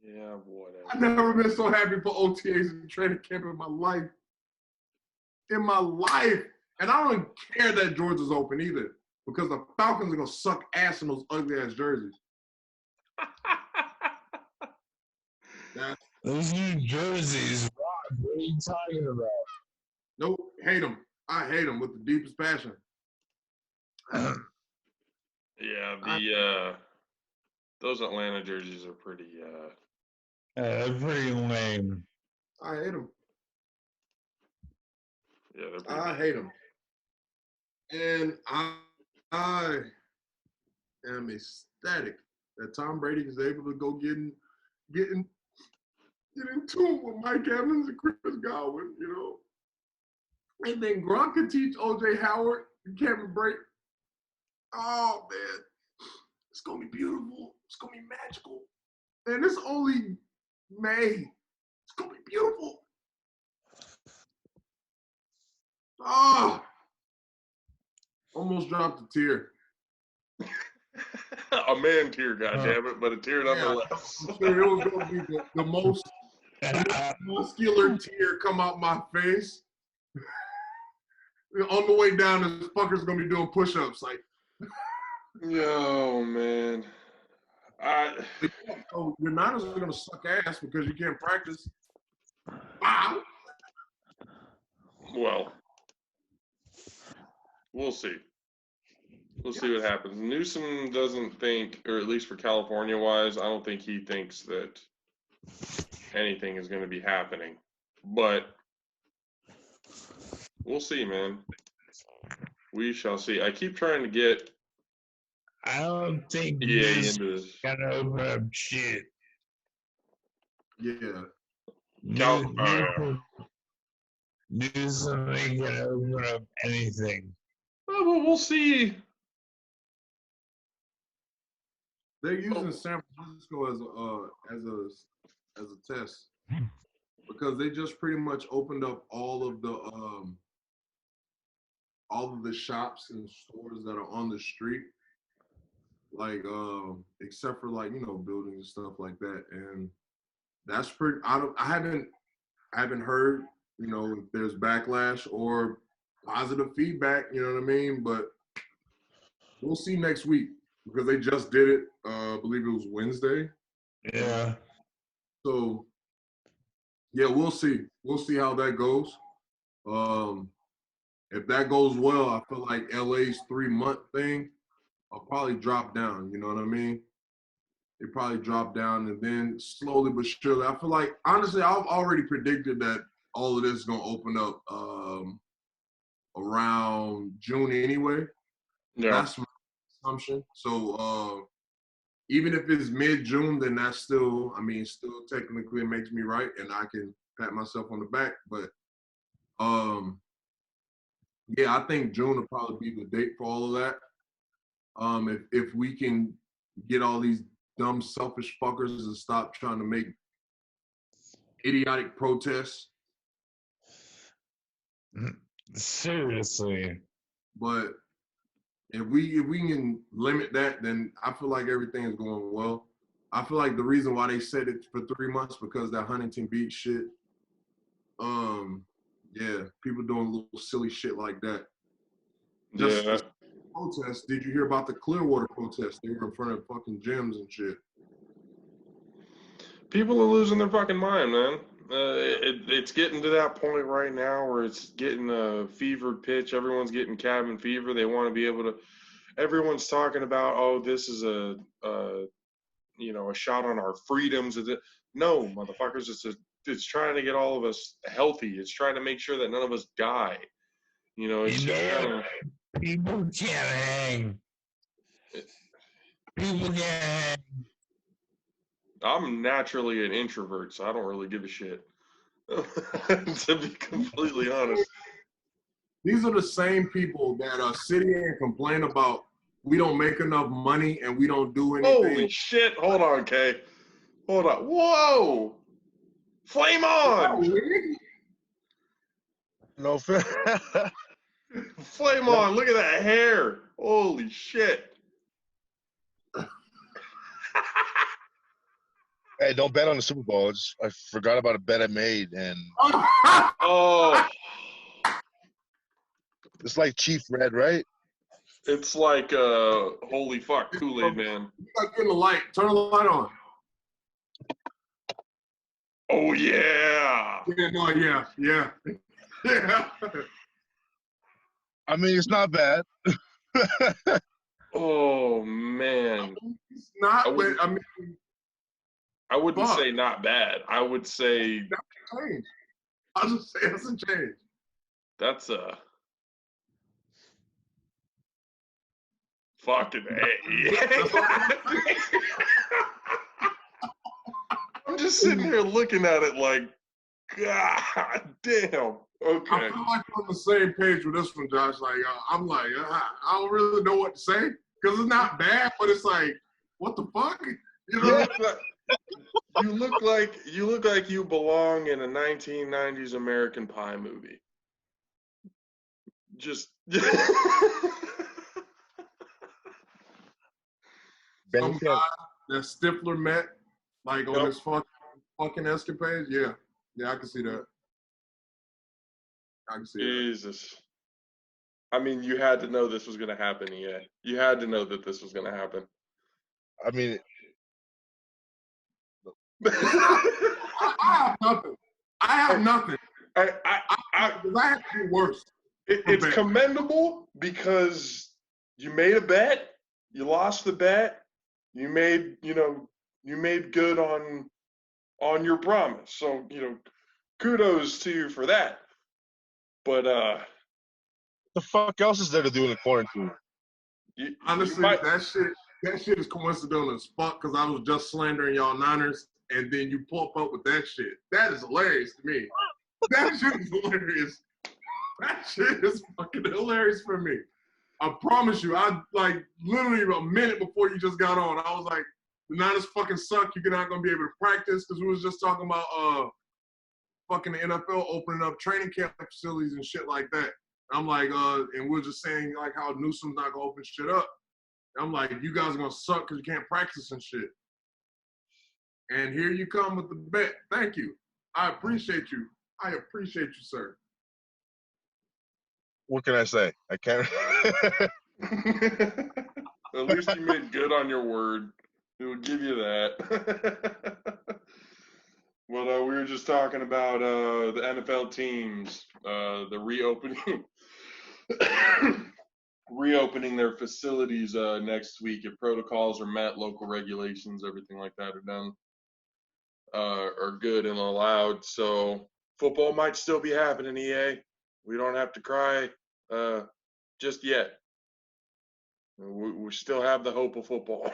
Yeah, whatever.
I've never been so happy for OTAs and training camp in my life. In my life. And I don't care that Georgia's open either, because the Falcons are going to suck ass in those ugly ass jerseys.
Those new jerseys, Rob, what are you talking about?
Nope, hate them. I hate them with the deepest passion.
Yeah, those Atlanta jerseys are pretty.
They're pretty lame.
I hate them.
Yeah, they're pretty.
I hate them. And I am ecstatic that Tom Brady is able to go get in tune with Mike Evans and Chris Godwin, you know. And then Gronk can teach O.J. Howard and Kevin Brake. Oh, man. It's going to be beautiful. It's going to be magical. And it's only May. It's going to be beautiful. Oh, almost dropped a tear.
A man tear, goddammit, but a tear nonetheless.
I'm sure it was going to be the most muscular tear come out my face. On the way down, this fucker's going to be doing push-ups. Like,
yo, man.
So your Niners are going to suck ass because you can't practice. Wow.
Well, we'll see. We'll see what happens. Newsom doesn't think, or at least for California-wise, I don't think he thinks that anything is going to be happening. But we'll see, man. We shall see. I keep trying to get
I don't think
EA into this.
gonna open up shit.
Yeah.
Newsom ain't gonna open up anything.
Oh, well, we'll see.
They're using San Francisco as a test because they just pretty much opened up all of the shops and stores that are on the street, like except for like, you know, buildings and stuff like that. And that's pretty. I haven't heard, you know, if there's backlash or positive feedback. You know what I mean? But we'll see next week. Because they just did it, I believe it was Wednesday.
Yeah.
So, yeah, we'll see. We'll see how that goes. If that goes well, I feel like LA's 3-month thing, I'll probably drop down. You know what I mean? They probably drop down, and then slowly but surely, I feel like, honestly, I've already predicted that all of this is going to open up around June anyway.
Yeah.
That's my assumption. So even if it's mid-June, then that's still, I mean, still technically makes me right, and I can pat myself on the back. But yeah, I think June will probably be the date for all of that. If we can get all these dumb, selfish fuckers to stop trying to make idiotic protests.
Seriously.
But if we can limit that, then I feel like everything is going well. I feel like the reason why they said it for 3 months because that Huntington Beach shit. Yeah, people doing little silly shit like that. Just
Yeah.
protests. Did you hear about the Clearwater protests? They were in front of fucking gyms and shit.
People are losing their fucking mind, man. It's getting to that point right now where it's getting a fevered pitch. Everyone's getting cabin fever. They want to be able to. Everyone's talking about, oh, this is a shot on our freedoms. No, motherfuckers. It's trying to get all of us healthy. It's trying to make sure that none of us die. You know, it's just kind of.
People can't hang. People can't hang.
I'm naturally an introvert, so I don't really give a shit. To be completely honest.
These are the same people that sit here and complain about we don't make enough money and we don't do anything.
Holy shit. Hold on, Kay. Hold on. Whoa. Flame on.
No fair.
Flame on. Look at that hair. Holy shit.
Hey, don't bet on the Super Bowl. I forgot about a bet I made, and
Oh.
it's like Chief Red, right?
It's like holy fuck, Kool-Aid man.
You gotta get the light. Turn the light on.
Oh yeah.
Yeah.
I mean, it's not bad.
Oh man.
It's not, but I mean,
I wouldn't say not bad. I would say
that's a change. I'll just say it's a change.
That's a fucking A. just sitting here looking at it like, God damn. Okay.
I feel like we're on the same page with this one, Josh. Like, I'm like, I don't really know what to say because it's not bad, but it's like, what the fuck? You know?
You look like you belong in a 1990s American Pie movie. Just
Some guy that Stifler met, like on his fucking escapades. Yeah, I can see that. I can see that.
Jesus. I mean, you had to know this was going to happen, EA. You had to know that this was going to happen.
I mean,
I have nothing. I have nothing. I have to do worse.
It's commendable because you made a bet, you lost the bet, you made good on your promise. So, kudos to you for that. But
the fuck else is there to do in the quarantine?
Honestly, that shit is coincidental as fuck because I was just slandering y'all Niners, and then you pop up with that shit. That is hilarious to me. That shit is hilarious. That shit is fucking hilarious for me. I promise you, I like literally a minute before you just got on, I was like, the Niners fucking suck. You're not gonna be able to practice because we was just talking about fucking the NFL opening up training camp facilities and shit like that. I'm like, and we're just saying like how Newsom's not gonna open shit up. I'm like, you guys are gonna suck because you can't practice and shit. And here you come with the bet. Thank you. I appreciate you. I appreciate you, sir.
What can I say? I can't.
At least you made good on your word. We'll give you that. Well, we were just talking about the NFL teams, the reopening their facilities next week. If protocols are met, local regulations, everything like that are done, are good and allowed. So football might still be happening, EA. We don't have to cry just yet. We still have the hope of football.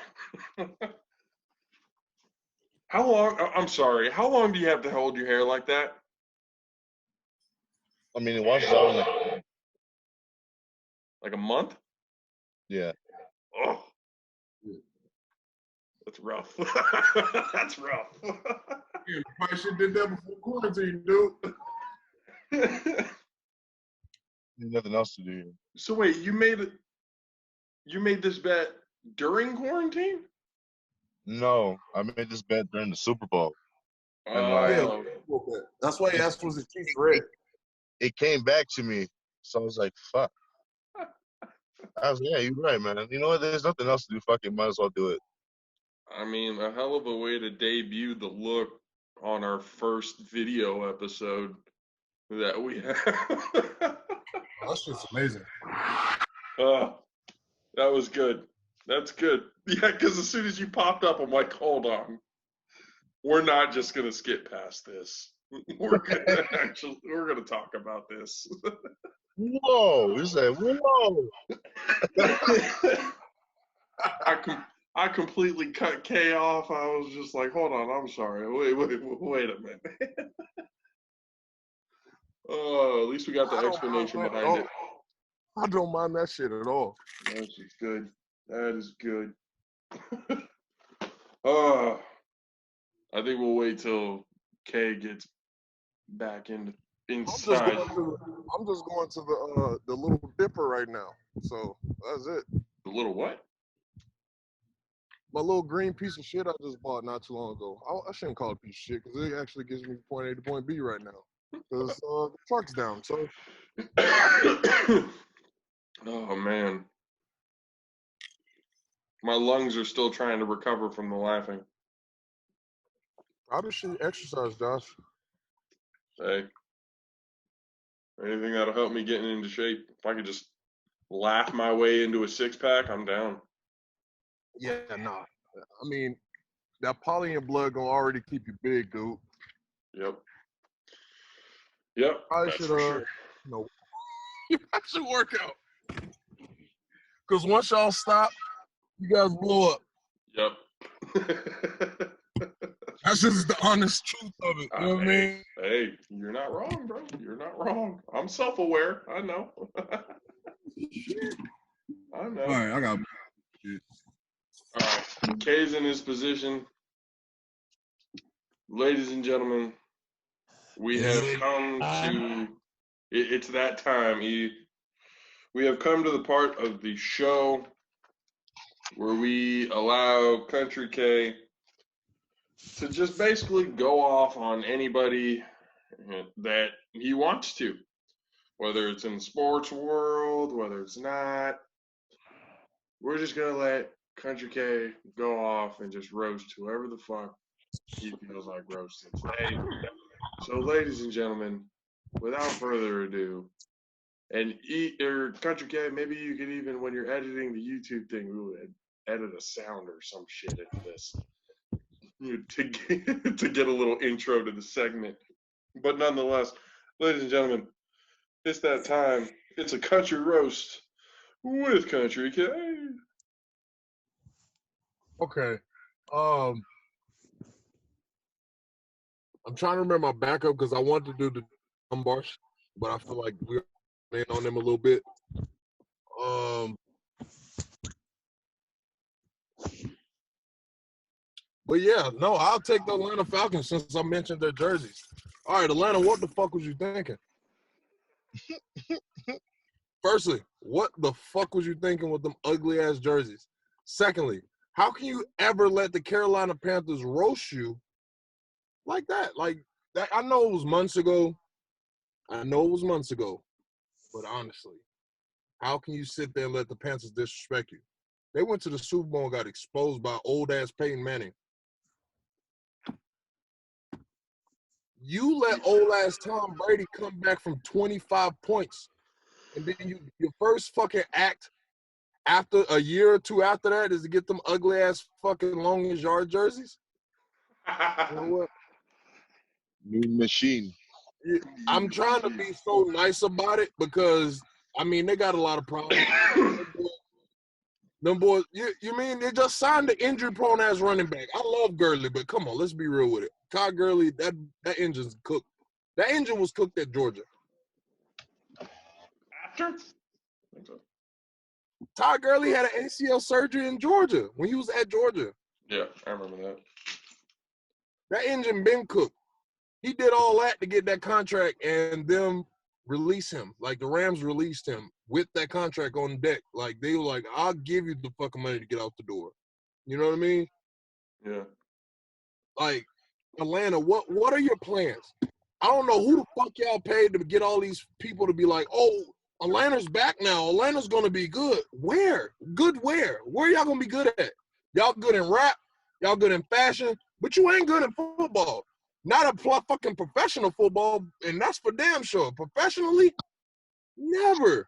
How long? I'm sorry. How long do you have to hold your hair like that?
I mean, it washes out in
Like a month?
Yeah.
Oh, that's rough. That's rough.
Yeah, probably should did that before quarantine, dude.
There's nothing else to do.
So wait, you made this bet during quarantine?
No, I made this bet during the Super Bowl. And
Oh,
That's why he asked was the Chiefs red.
it came back to me. So I was like, fuck. I was like, yeah, you're right, man. You know what? There's nothing else to do. Fucking might as well do it.
I mean, a hell of a way to debut the look on our first video episode that we have.
Oh, that's just amazing.
That was good. That's good. Yeah, because as soon as you popped up, I'm like, hold on. We're not just gonna skip past this. We're gonna talk about this.
Whoa! You said, whoa!
I completely cut K off. I was just like, hold on, I'm sorry. Wait a minute. Oh, at least we got the explanation behind it.
I don't mind that shit at all.
That's just good. That is good. Oh, I think we'll wait till K gets back inside.
I'm just going to the Little Dipper right now. So that's it.
The little what?
My little green piece of shit I just bought not too long ago. I shouldn't call it a piece of shit because it actually gives me point A to point B right now. Because the truck's down. So.
Oh man, my lungs are still trying to recover from the laughing.
How does she exercise, Josh?
Hey, anything that'll help me getting into shape. If I could just laugh my way into a six-pack, I'm down.
Yeah, nah. I mean, that poly in blood gonna already keep you big, dude.
Yep,
I
that's
should,
for sure.
no. I should work out. Because once y'all stop, you guys blow up.
Yep.
That's just the honest truth of it. You know what I mean?
Hey, you're not wrong, bro. You're not wrong. I'm self-aware. I know. I know.
All right, I got shit.
All right. K's in his position. Ladies and gentlemen, we have come to, it's that time. We have come to the part of the show where we allow Country K to just basically go off on anybody that he wants to, whether it's in the sports world, whether it's not. We're just going to let Country K go off and just roast whoever the fuck he feels like roasting today. So, ladies and gentlemen, without further ado, and Country K, maybe you could even, when you're editing the YouTube thing, edit a sound or some shit into this to get a little intro to the segment. But nonetheless, ladies and gentlemen, it's that time. It's a country roast with Country K.
Okay. I'm trying to remember my backup because I wanted to do the bars, but I feel like we're in on them a little bit. But yeah, no, I'll take the Atlanta Falcons since I mentioned their jerseys. All right, Atlanta, what the fuck was you thinking? Firstly, what the fuck was you thinking with them ugly ass jerseys? Secondly, how can you ever let the Carolina Panthers roast you like that? Like that, I know it was months ago. But honestly, how can you sit there and let the Panthers disrespect you? They went to the Super Bowl and got exposed by old ass Peyton Manning. You let old ass Tom Brady come back from 25 points, and then your first fucking act after a year or two after that is to get them ugly ass fucking longest yard jerseys. You know what?
New machine.
I'm trying to be so nice about it because I mean they got a lot of problems. Them boys, you mean they just signed the injury-prone ass running back? I love Gurley, but come on, let's be real with it. Todd Gurley, that engine's cooked. That engine was cooked at Georgia.
After?
Todd Gurley had an ACL surgery in Georgia when he was at Georgia.
Yeah, I remember that.
That engine been cooked. He did all that to get that contract and them release him. Like the Rams released him with that contract on deck. Like they were like, I'll give you the fucking money to get out the door. You know what I mean?
Yeah.
Like, Atlanta, what are your plans? I don't know who the fuck y'all paid to get all these people to be like, oh, Atlanta's back now. Atlanta's gonna be good. Where? Good where? Where y'all gonna be good at? Y'all good in rap, y'all good in fashion, but you ain't good in football. Not a fucking professional football, and that's for damn sure. Professionally, never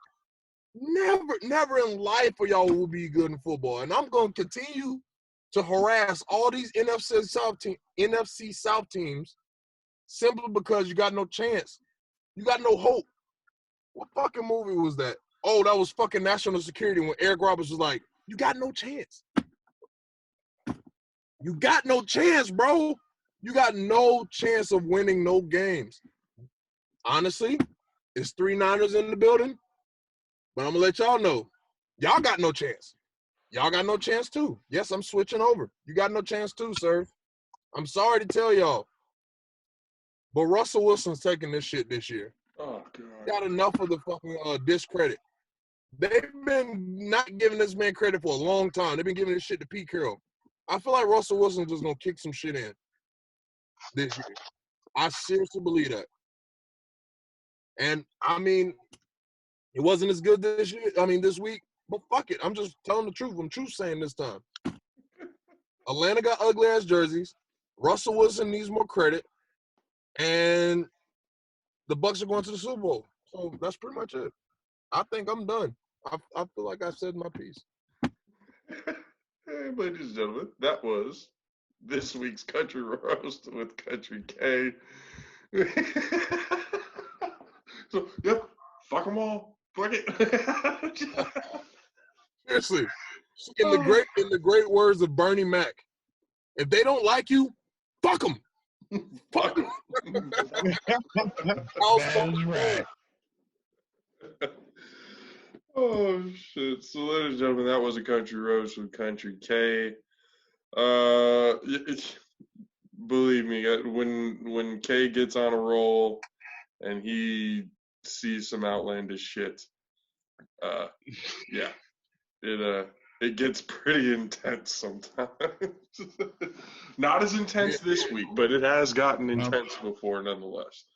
in life for y'all will be good in football. And I'm gonna continue to harass all these NFC South teams simply because you got no chance. You got no hope. What fucking movie was that? Oh, that was fucking National Security when Eric Roberts was like, you got no chance. You got no chance, bro. You got no chance of winning no games. Honestly, it's 3 Niners in the building, but I'm going to let y'all know, y'all got no chance. Y'all got no chance too. Yes, I'm switching over. You got no chance too, sir. I'm sorry to tell y'all, but Russell Wilson's taking this shit this year.
Oh, God.
Got enough of the fucking discredit. They've been not giving this man credit for a long time. They've been giving this shit to Pete Carroll. I feel like Russell Wilson's just going to kick some shit in this year. I seriously believe that. And, I mean, it wasn't as good this week, but fuck it. I'm just telling the truth. I'm truth saying this time. Atlanta got ugly-ass jerseys. Russell Wilson needs more credit. And the Bucs are going to the Super Bowl. So that's pretty much it. I think I'm done. I feel like I said my piece.
Hey, ladies and gentlemen, that was this week's Country Roast with Country K. So, yep, fuck them all. Fuck it.
Seriously, in the great words of Bernie Mac, if they don't like you, Fuck them.
Fuck.
That is right.
Oh shit! So, ladies and gentlemen, that was a country roast with Country K. Believe me, when K gets on a roll and he sees some outlandish shit, yeah, it gets pretty intense sometimes. Not as intense this week, but it has gotten intense before, nonetheless.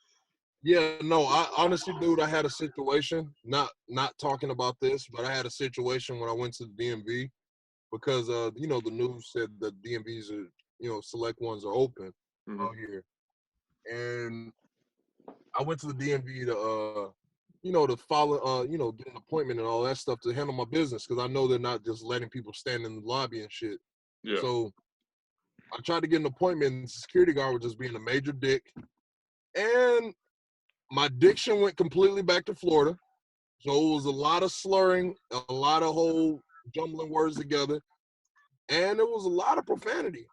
Yeah, no, I honestly, dude, I had a situation, not talking about this, but I had a situation when I went to the DMV because the news said the DMVs are, select ones are open out here. And I went to the DMV to follow get an appointment and all that stuff to handle my business because I know they're not just letting people stand in the lobby and shit.
Yeah.
So I tried to get an appointment and the security guard was just being a major dick. And my diction went completely back to Florida. So it was a lot of slurring, a lot of whole jumbling words together, and it was a lot of profanity.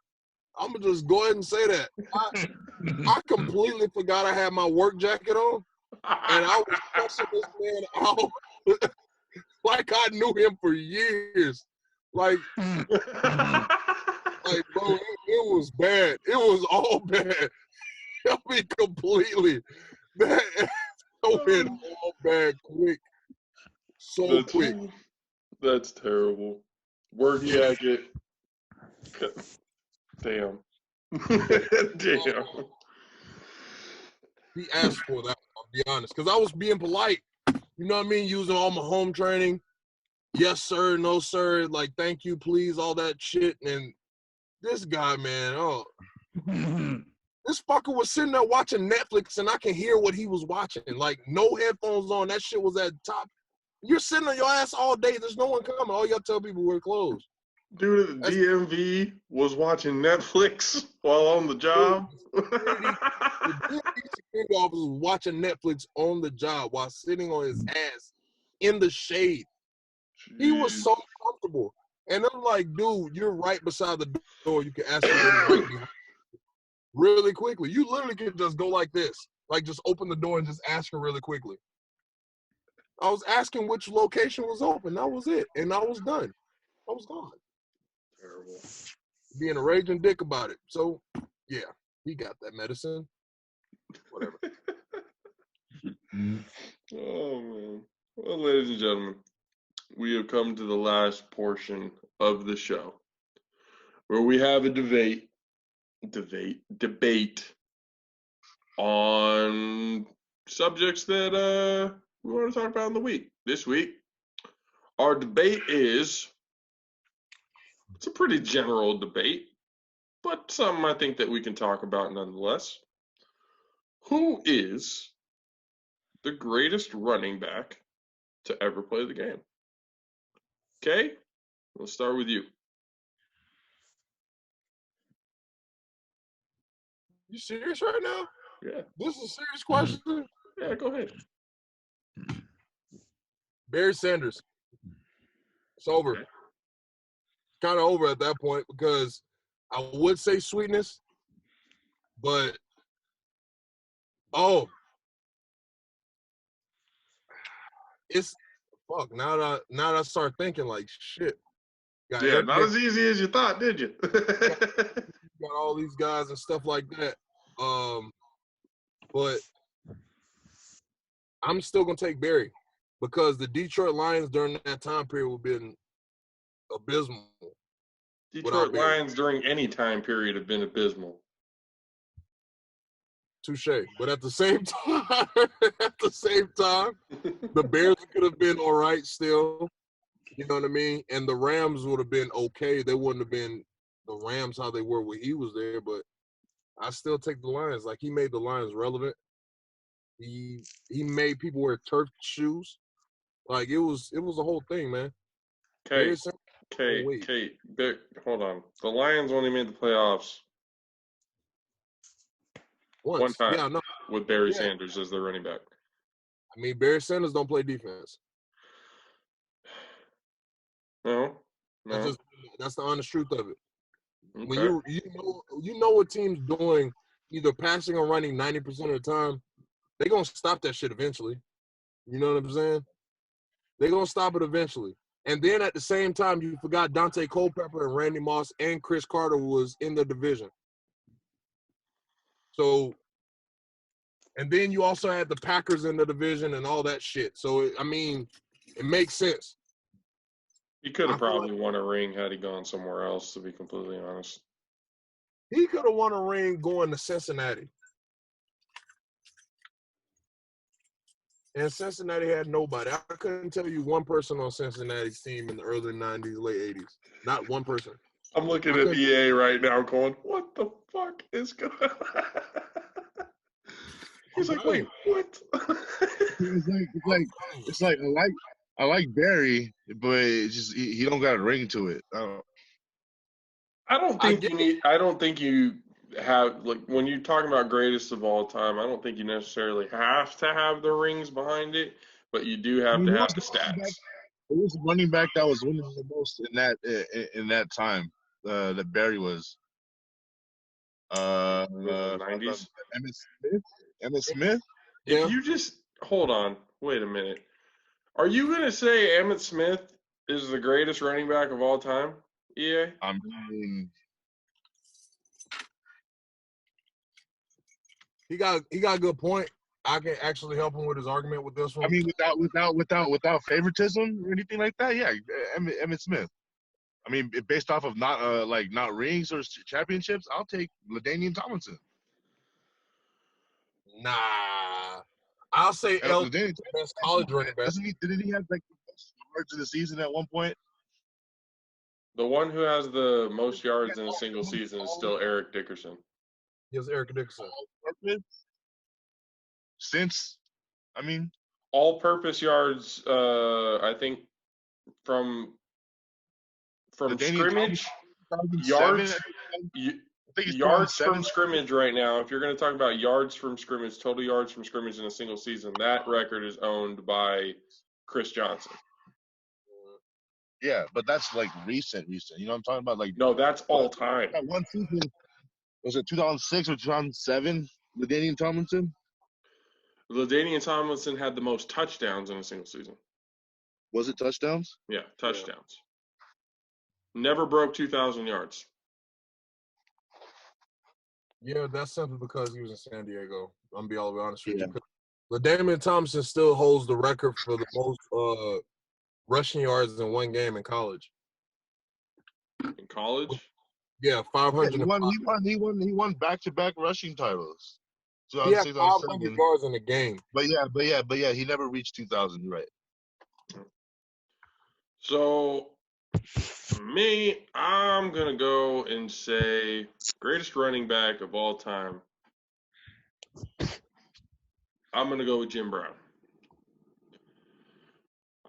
I'm going to just go ahead and say that. I completely forgot I had my work jacket on, and I was cussing this man out like I knew him for years. Like bro, it was bad. It was all bad. I mean, completely. That went all bad quick. So quick.
That's terrible. Work jacket. Damn. Damn.
He asked for that, I'll be honest. Because I was being polite. You know what I mean? Using all my home training. Yes, sir. No, sir. Like, thank you, please. All that shit. And this guy, man, this fucker was sitting there watching Netflix and I can hear what he was watching. Like, no headphones on. That shit was at the top. You're sitting on your ass all day. There's no one coming. All y'all tell people we're closed.
Dude at the DMV was watching Netflix while on the job.
The security officer was watching Netflix on the job while sitting on his ass in the shade. He was so comfortable. And I'm like, dude, you're right beside the door. You can ask me right behind you. Really quickly. You literally could just go like this. Like, just open the door and just ask her really quickly. I was asking which location was open. That was it. And I was done. I was gone.
Terrible.
Being a raging dick about it. So, yeah, he got that medicine. Whatever.
Oh, man. Well, ladies and gentlemen, we have come to the last portion of the show where we have a debate on subjects that we want to talk about in the week. This week, our debate it's a pretty general debate, but something I think that we can talk about nonetheless. Who is the greatest running back to ever play the game? Okay, let's start with you.
You serious right now?
Yeah.
This is a serious question?
Yeah, go ahead.
Barry Sanders. It's over.
Okay.
Kind of over at that point because I would say Sweetness, but it's fuck. Now that I start thinking like shit.
Yeah, not as easy as you thought, did you?
Got all these guys and stuff like that. But I'm still gonna take Barry because the Detroit Lions during that time period would have been abysmal.
Detroit Lions during any time period have been abysmal.
Touche. But at the same time, the Bears could have been all right still. You know what I mean? And the Rams would have been okay. They wouldn't have been the Rams how they were when he was there, but I still take the Lions. Like, he made the Lions relevant. He made people wear turf shoes. Like, it was a whole thing, man.
Okay, hold on. The Lions only made the playoffs one time,
yeah, no.
with Barry Sanders as their running back.
I mean, Barry Sanders don't play defense.
No.
That's the honest truth of it. When
Okay.
you know what team's doing, either passing or running 90% of the time, they're gonna stop that shit eventually. You know what I'm saying? They're gonna stop it eventually. And then at the same time, you forgot Dante Culpepper and Randy Moss and Chris Carter was in the division. So, and then you also had the Packers in the division and all that shit. So, it makes sense.
He could
I
have
feel
probably won a ring had he gone somewhere else, to be completely honest.
He could have won a ring going to Cincinnati. And Cincinnati had nobody. I couldn't tell you one person on Cincinnati's team in the early 90s, late 80s. Not one person.
I'm looking at EA right now going, what the fuck is going on? He's like, wait, what?
It's like I like Barry, but it's just he don't got a ring to it.
I don't think you have, like, when you're talking about greatest of all time, I don't think you necessarily have to have the rings behind it, but you do have to have the stats.
Who was the running back that was winning the most in that time? That Barry was.
In the 90s.
Emmett Smith.
If you just hold on, wait a minute. Are you gonna say Emmett Smith is the greatest running back of all time? EA?
I mean,
he got a good point. I can actually help him with his argument with this one.
I mean, without favoritism or anything like that, yeah, Emmett Smith. I mean, based off of not rings or championships, I'll take LaDainian Tomlinson.
Nah, I'll say
LaDainian
best college running back.
Didn't he have like the most yards of the season at one point?
The one who has the most yards in a single season is still Eric Dickerson.
Yes, Eric Dickerson.
Since, I mean,
all-purpose yards, I think from scrimmage, yards from scrimmage right now. If you're going to talk about yards from scrimmage, total yards from scrimmage in a single season, that record is owned by Chris Johnson.
Yeah, but that's like recent. You know what I'm talking about? Like,
no, that's all time.
That one season, was it 2006 or 2007? LaDainian Tomlinson.
LaDainian Tomlinson had the most touchdowns in a single season.
Was it touchdowns?
Yeah, touchdowns. Yeah. Never broke 2,000 yards.
Yeah, that's simply because he was in San Diego. I'm gonna be all the way honest with you. LaDainian Tomlinson still holds the record for the most rushing yards in one game in college.
In college?
Yeah, 500.
He won back-to-back rushing titles. So
he had 500 yards in a game.
But yeah, he never reached 2,000. You're right.
So, me, I'm gonna go and say greatest running back of all time. I'm gonna go with Jim Brown.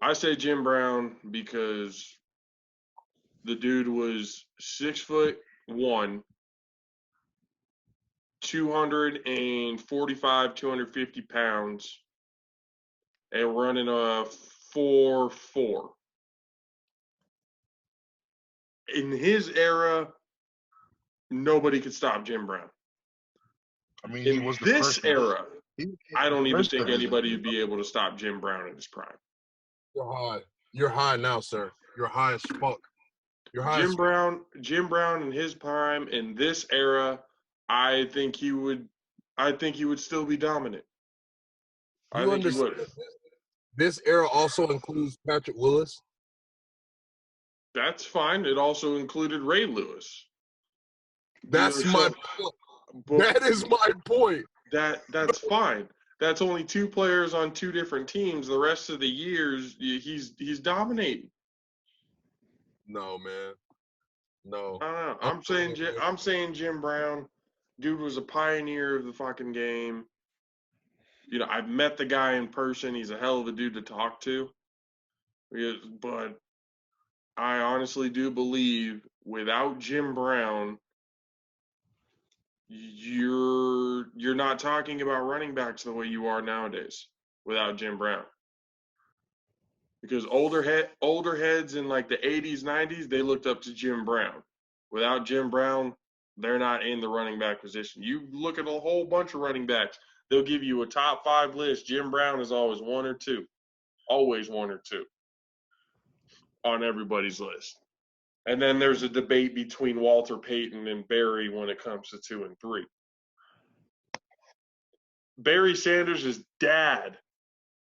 I say Jim Brown because the dude was 6'1", 245, 250 pounds, and running a 4.4. In his era, nobody could stop Jim Brown.
I mean,
in this era, I don't even think anybody would be able to stop Jim Brown in his prime.
You're high. You're high now, sir. You're high as fuck. You're high.
Jim Brown in his prime in this era, I think he would still be dominant. I think he would.
This era also includes Patrick Willis.
That's fine. It also included Ray Lewis.
That's my point. That is my point.
That's fine. That's only two players on two different teams. The rest of the years, he's dominating.
No, man. No.
I don't know. I'm saying Jim Brown, dude was a pioneer of the fucking game. You know, I've met the guy in person. He's a hell of a dude to talk to. But I honestly do believe without Jim Brown, you're not talking about running backs the way you are nowadays without Jim Brown. Because older heads in like the 80s, 90s, they looked up to Jim Brown. Without Jim Brown, they're not in the running back position. You look at a whole bunch of running backs, they'll give you a top 5 list. Jim Brown is always 1 or 2. Always 1 or 2 on everybody's list. And then there's a debate between Walter Payton and Barry when it comes to 2 and 3. Barry Sanders' dad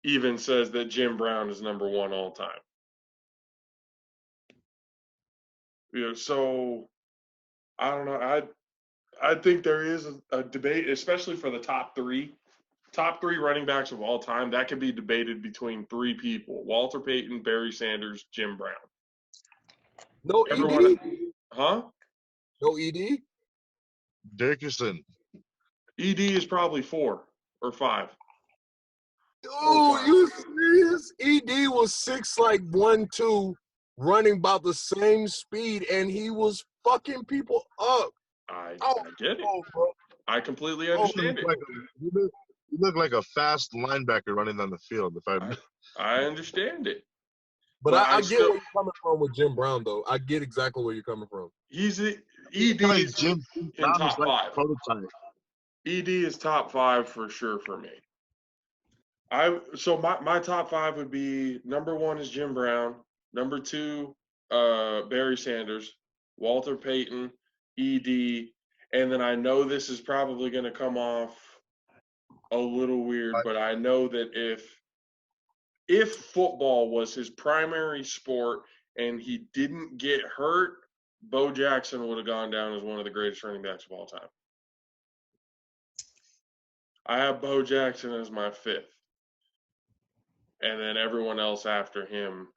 even says that Jim Brown is number 1 all time. So I don't know. I think there is a debate, especially for the top 3 running backs of all time. That could be debated between 3 people: Walter Payton, Barry Sanders, Jim Brown.
No
Everyone,
ED?
huh?
No ED?
Dickerson.
ED is probably 4 or 5.
Dude, you serious? ED was 6'1", running about the same speed, and he was fucking people up.
I
Oh,
get it.
oh, bro.
I completely
Oh,
understand it.
You look like a fast linebacker running on the field.
I understand it.
But
But
I
I
get
still-
where you're coming from with Jim Brown, though. I get exactly where you're coming from.
He's ED
like
is
Jim
in
Brown
top
is like
5.
prototype.
ED is top 5 for sure for me. So my top 5 would be: number 1 is Jim Brown, number 2 Barry Sanders, Walter Payton, ED, and then I know this is probably going to come off a little weird, but I know that if football was his primary sport and he didn't get hurt, Bo Jackson would have gone down as one of the greatest running backs of all time. I have Bo Jackson as my 5th. And then everyone else after him.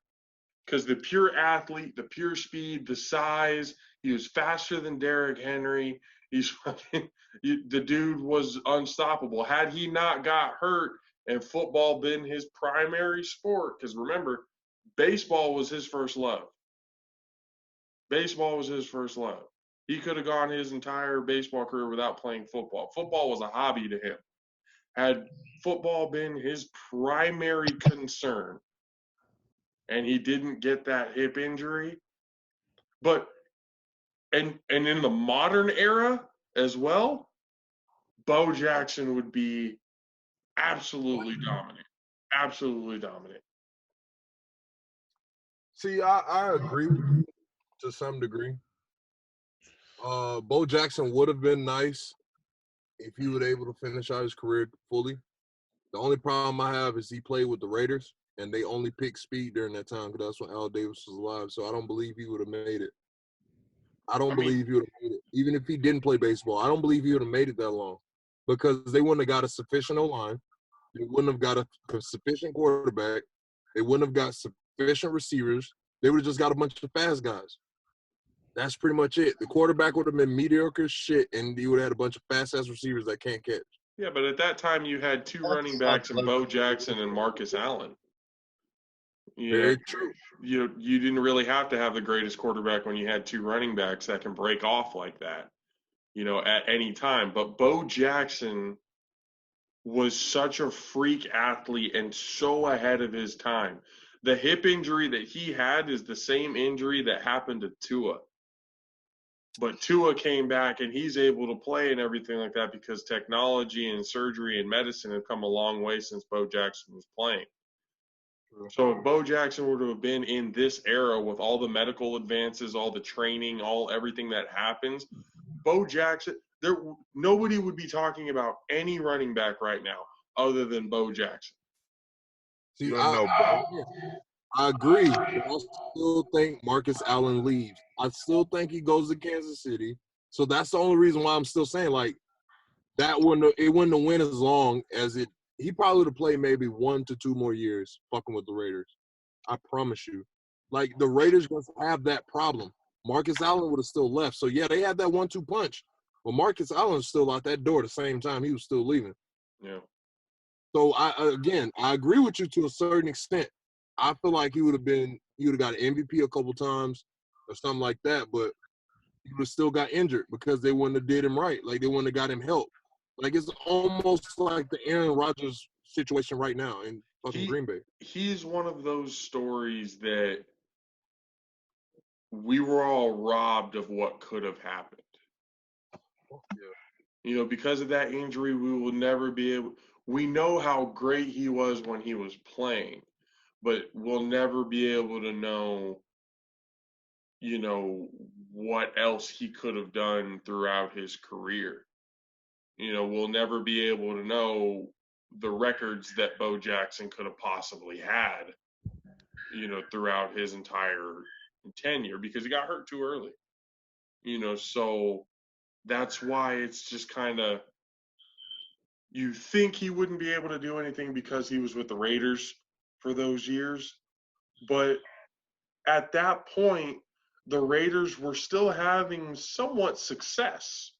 Because the pure athlete, the pure speed, the size, he was faster than Derrick Henry. He's fucking, the dude was unstoppable. Had he not got hurt and football been his primary sport, because remember, baseball was his first love. Baseball was his first love. He could have gone his entire baseball career without playing football. Football was a hobby to him. Had football been his primary concern, and he didn't get that hip injury, and in the modern era as well, Bo Jackson would be absolutely dominant. Absolutely dominant.
See, I agree with you to some degree. Bo Jackson would have been nice if he would able to finish out his career fully. The only problem I have is he played with the Raiders, and they only picked speed during that time because that's when Al Davis was alive. So I don't believe he would have made it. I don't believe he would have made it. Even if he didn't play baseball, I don't believe he would have made it that long because they wouldn't have got a sufficient O-line. They wouldn't have got a sufficient quarterback. They wouldn't have got sufficient receivers. They would have just got a bunch of fast guys. That's pretty much it. The quarterback would have been mediocre shit, and he would have had a bunch of fast-ass receivers that can't catch.
Yeah, but at that time you had 2 running backs in Bo Jackson and Marcus Allen.
Very true.
You didn't really have to have the greatest quarterback when you had 2 running backs that can break off like that, at any time. But Bo Jackson was such a freak athlete and so ahead of his time. The hip injury that he had is the same injury that happened to Tua. But Tua came back and he's able to play and everything like that because technology and surgery and medicine have come a long way since Bo Jackson was playing. So if Bo Jackson were to have been in this era with all the medical advances, all the training, everything that happens, Bo Jackson, nobody would be talking about any running back right now other than Bo Jackson.
See, I agree. But I still think Marcus Allen leaves. I still think he goes to Kansas City. So that's the only reason why I'm still saying it wouldn't have went as long as it. He probably would have played maybe 1 to 2 more years fucking with the Raiders. I promise you. The Raiders going to have that problem. Marcus Allen would have still left. So, yeah, they had that 1-2 punch. But Marcus Allen was still out that door at the same time. He was still leaving.
Yeah.
So, I agree with you to a certain extent. I feel like he would have got an MVP a couple times or something like that, but he would have still got injured because they wouldn't have did him right. They wouldn't have got him help. It's almost like the Aaron Rodgers situation right now in fucking Green Bay.
He's one of those stories that we were all robbed of what could have happened. Because of that injury, we will never be able. We know how great he was when he was playing, but we'll never be able to know, what else he could have done throughout his career. We'll never be able to know the records that Bo Jackson could have possibly had, throughout his entire tenure because he got hurt too early. So that's why it's just kind of, you think he wouldn't be able to do anything because he was with the Raiders for those years. But at that point, the Raiders were still having somewhat success.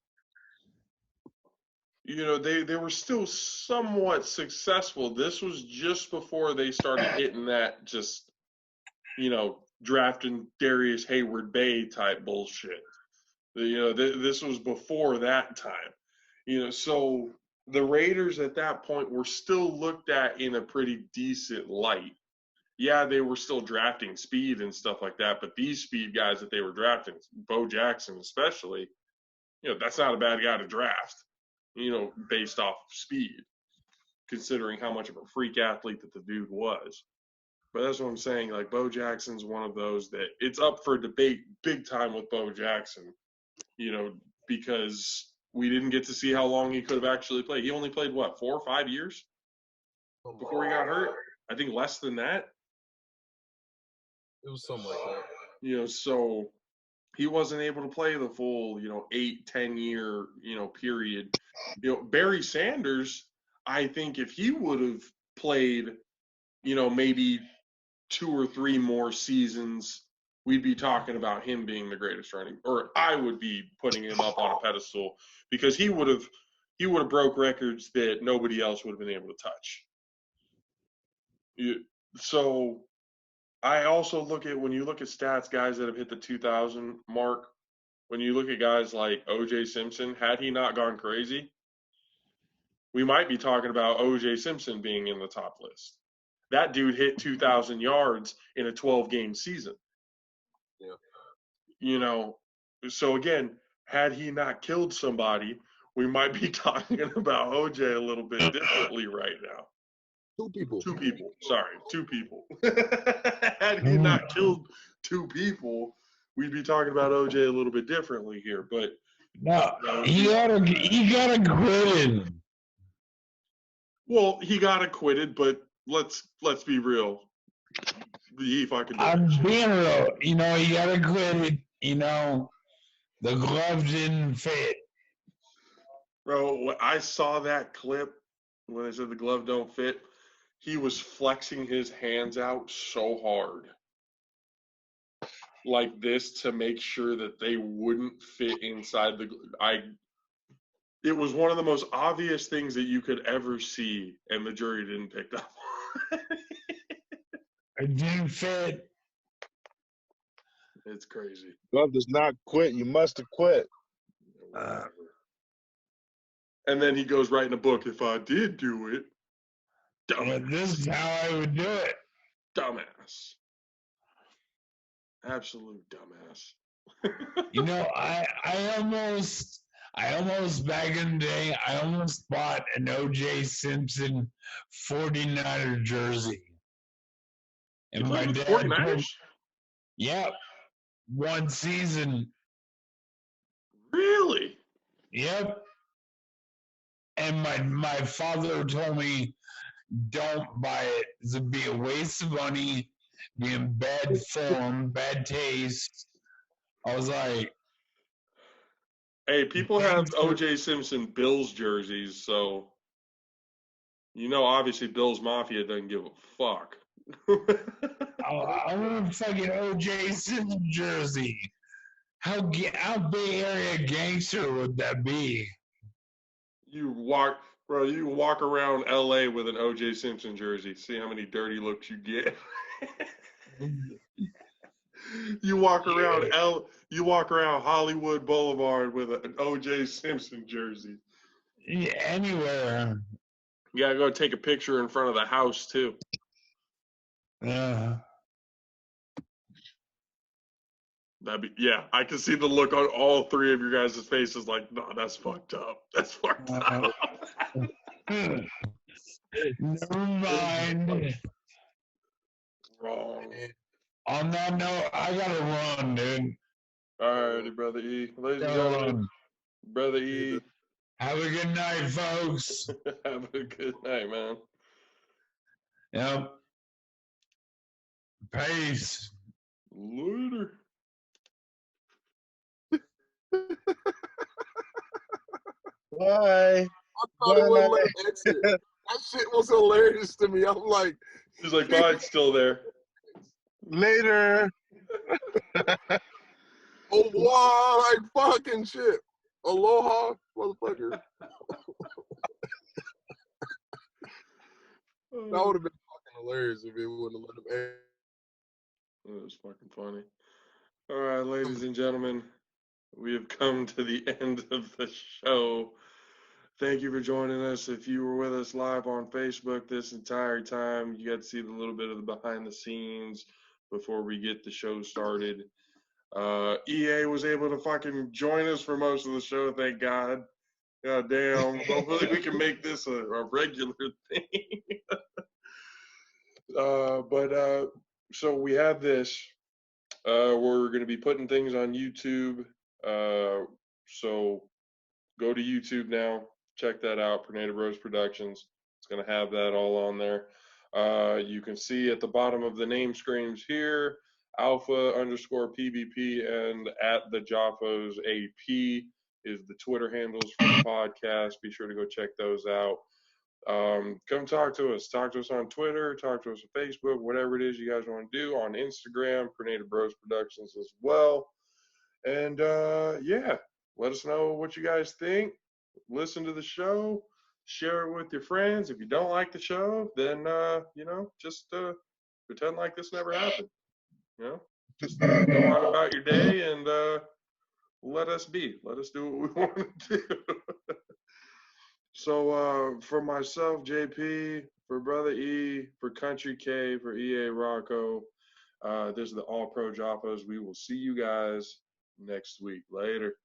They were still somewhat successful. This was just before they started hitting that just, drafting Darius Hayward Bay type bullshit. This was before that time. So the Raiders at that point were still looked at in a pretty decent light. Yeah, they were still drafting speed and stuff like that, but these speed guys that they were drafting, Bo Jackson especially, that's not a bad guy to draft, based off of speed, considering how much of a freak athlete that the dude was. But that's what I'm saying. Like, Bo Jackson's one of those that it's up for debate big time with Bo Jackson, because we didn't get to see how long he could have actually played. He only played, 4 or 5 years before he got hurt? I think less than that.
It was something like that.
So he wasn't able to play the full, 8-10 year, period. Barry Sanders, I think if he would have played, maybe 2 or 3 more seasons, we'd be talking about him being the greatest running, or I would be putting him up on a pedestal because he would have broke records that nobody else would have been able to touch. So I also look at, when you look at stats, guys that have hit the 2,000 mark, when you look at guys like O.J. Simpson, had he not gone crazy, we might be talking about O.J. Simpson being in the top list. That dude hit 2,000 yards in a 12-game season.
Yeah.
So again, had he not killed somebody, we might be talking about O.J. a little bit differently right now.
Two people.
Sorry, 2 people. Had he not killed 2 people, we'd be talking about O.J. a little bit differently here. But
no, he got acquitted.
Well, he got acquitted, but let's be real. He fucking did.
I'm being real. He got acquitted. The glove didn't fit.
Bro, I saw that clip when they said the glove don't fit. He was flexing his hands out so hard like this to make sure that they wouldn't fit inside it was one of the most obvious things that you could ever see, and the jury didn't pick up on.
It didn't fit.
It's crazy.
Glove does not quit. You must have quit.
And then he goes right in a book, if I did do it. Dumbass.
This is how I would do it.
Dumbass. Absolute dumbass.
I almost back in the day, I almost bought an O.J. Simpson 49er jersey. And my dad
49ers?
Yep. One season.
Really?
Yep. And my father told me, don't buy it. It'd be a waste of money, be in bad form, bad taste. I was like,
hey, people have O.J. Simpson Bills jerseys, so obviously Bills Mafia doesn't give a fuck.
I want a fucking O.J. Simpson jersey. How Bay Area gangster would that be?
You walk around L.A. with an O.J. Simpson jersey. See how many dirty looks you get. You walk around Hollywood Boulevard with an O.J. Simpson jersey.
Yeah, anywhere.
You gotta go take a picture in front of the house too.
Yeah.
Yeah, I can see the look on all three of your guys' faces like, no, that's fucked up. That's fucked up.
Never mind.
Wrong.
On that note, I gotta run, dude.
Alrighty, Brother E. Ladies and
Gotta
gentlemen,
run.
Brother E,
Have a good night, folks.
have a good night, man.
Yep. Peace.
Later.
Bye.
I thought it wouldn't let him exit. That shit was hilarious to me. I'm like,
He's like, bye, it's still there.
Later.
oh, wow, like fucking shit. Aloha, motherfucker. That would have been fucking hilarious if it wouldn't have let him exit.
That was fucking funny. All right, ladies and gentlemen, we have come to the end of the show. Thank you for joining us. If you were with us live on Facebook this entire time, you got to see the little bit of the behind the scenes before we get the show started. EA was able to fucking join us for most of the show, thank God. God damn. Hopefully we can make this a regular thing. So we have this. We're going to be putting things on YouTube. So go to YouTube now. Check that out. Tornado Bros Productions. It's going to have that all on there. You can see at the bottom of the name screens here, Alpha_PvP and at the JAFFO's AP is the Twitter handles for the podcast. Be sure to go check those out. Come talk to us. Talk to us on Twitter. Talk to us on Facebook. Whatever it is you guys want to do on Instagram. Tornado Bros Productions as well. And yeah, let us know what you guys think. Listen to the show. Share it with your friends. If you don't like the show, then just pretend like this never happened. Just go on about your day and let us be. Let us do what we want to do. So for myself, JP, for Brother E, for Country K, for EA Rocco, this is the All Pro Jaffos. We will see you guys next week. Later.